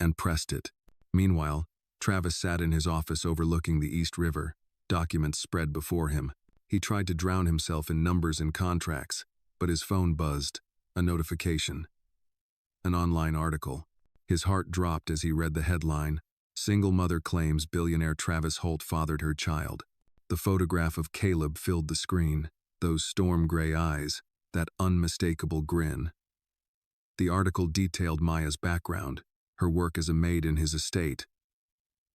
and pressed it. Meanwhile, Travis sat in his office overlooking the East River, documents spread before him. He tried to drown himself in numbers and contracts, but his phone buzzed. A notification. An online article. His heart dropped as he read the headline, Single mother claims billionaire Travis Holt fathered her child. The photograph of Caleb filled the screen, those storm gray eyes, that unmistakable grin. The article detailed Maya's background, her work as a maid in his estate.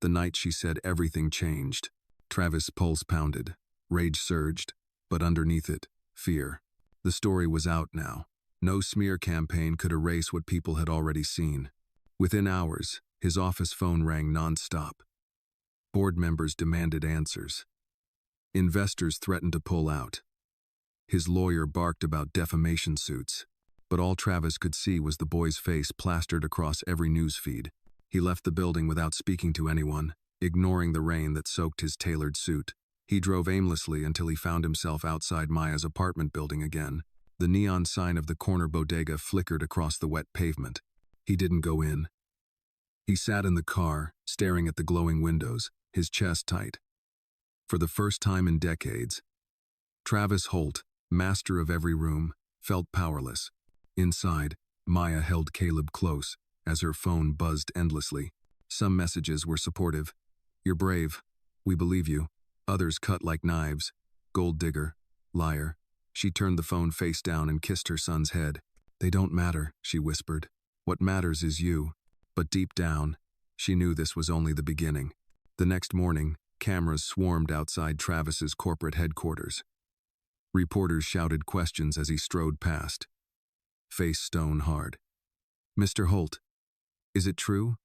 The night she said everything changed. Travis' pulse pounded, rage surged, but underneath it, fear. The story was out now. No smear campaign could erase what people had already seen. Within hours, his office phone rang non-stop. Board members demanded answers. Investors threatened to pull out. His lawyer barked about defamation suits, but all Travis could see was the boy's face plastered across every news feed. He left the building without speaking to anyone, ignoring the rain that soaked his tailored suit. He drove aimlessly until he found himself outside Maya's apartment building again. The neon sign of the corner bodega flickered across the wet pavement. He didn't go in. He sat in the car, staring at the glowing windows, his chest tight. For the first time in decades, Travis Holt, master of every room, felt powerless. Inside, Maya held Caleb close as her phone buzzed endlessly. Some messages were supportive. "You're brave. We believe you." Others cut like knives. "Gold digger. Liar." She turned the phone face down and kissed her son's head. "They don't matter," she whispered. "What matters is you." But deep down, she knew this was only the beginning. The next morning, cameras swarmed outside Travis's corporate headquarters. Reporters shouted questions as he strode past, face stone hard. "Mr. Holt, is it true?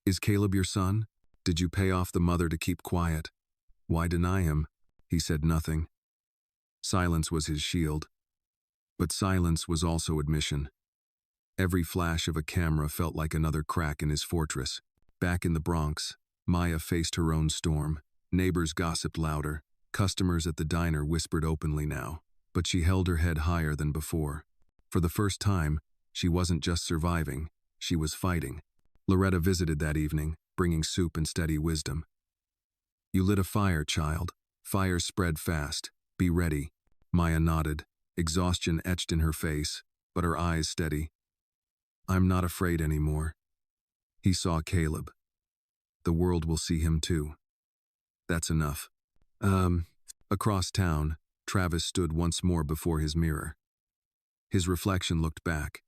Is Caleb your son? Did you pay off the mother to keep quiet? Why deny him?" He said nothing. Silence was his shield. But silence was also admission. Every flash of a camera felt like another crack in his fortress. Back in the Bronx, Maya faced her own storm. Neighbors gossiped louder. Customers at the diner whispered openly now. But she held her head higher than before. For the first time, she wasn't just surviving, she was fighting. Loretta visited that evening, bringing soup and steady wisdom. "You lit a fire, child. Fire spread fast. Be ready." Maya nodded, exhaustion etched in her face, but her eyes steady. "I'm not afraid anymore." He saw Caleb. The world will see him too. That's enough. Across town, Travis stood once more before his mirror. His reflection looked back,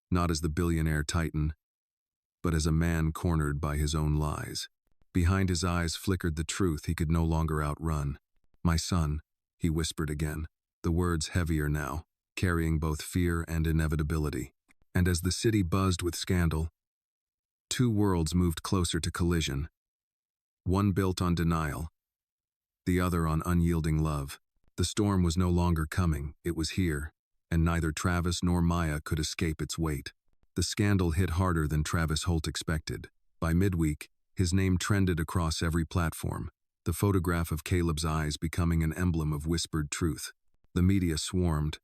not as the billionaire titan, but as a man cornered by his own lies. Behind his eyes flickered the truth he could no longer outrun. "My son," he whispered again, the words heavier now, carrying both fear and inevitability. And as the city buzzed with scandal, two worlds moved closer to collision. One built on denial, the other on unyielding love. The storm was no longer coming, it was here, and neither Travis nor Maya could escape its weight. The scandal hit harder than Travis Holt expected. By midweek, his name trended across every platform, the photograph of Caleb's eyes becoming an emblem of whispered truth. The media swarmed,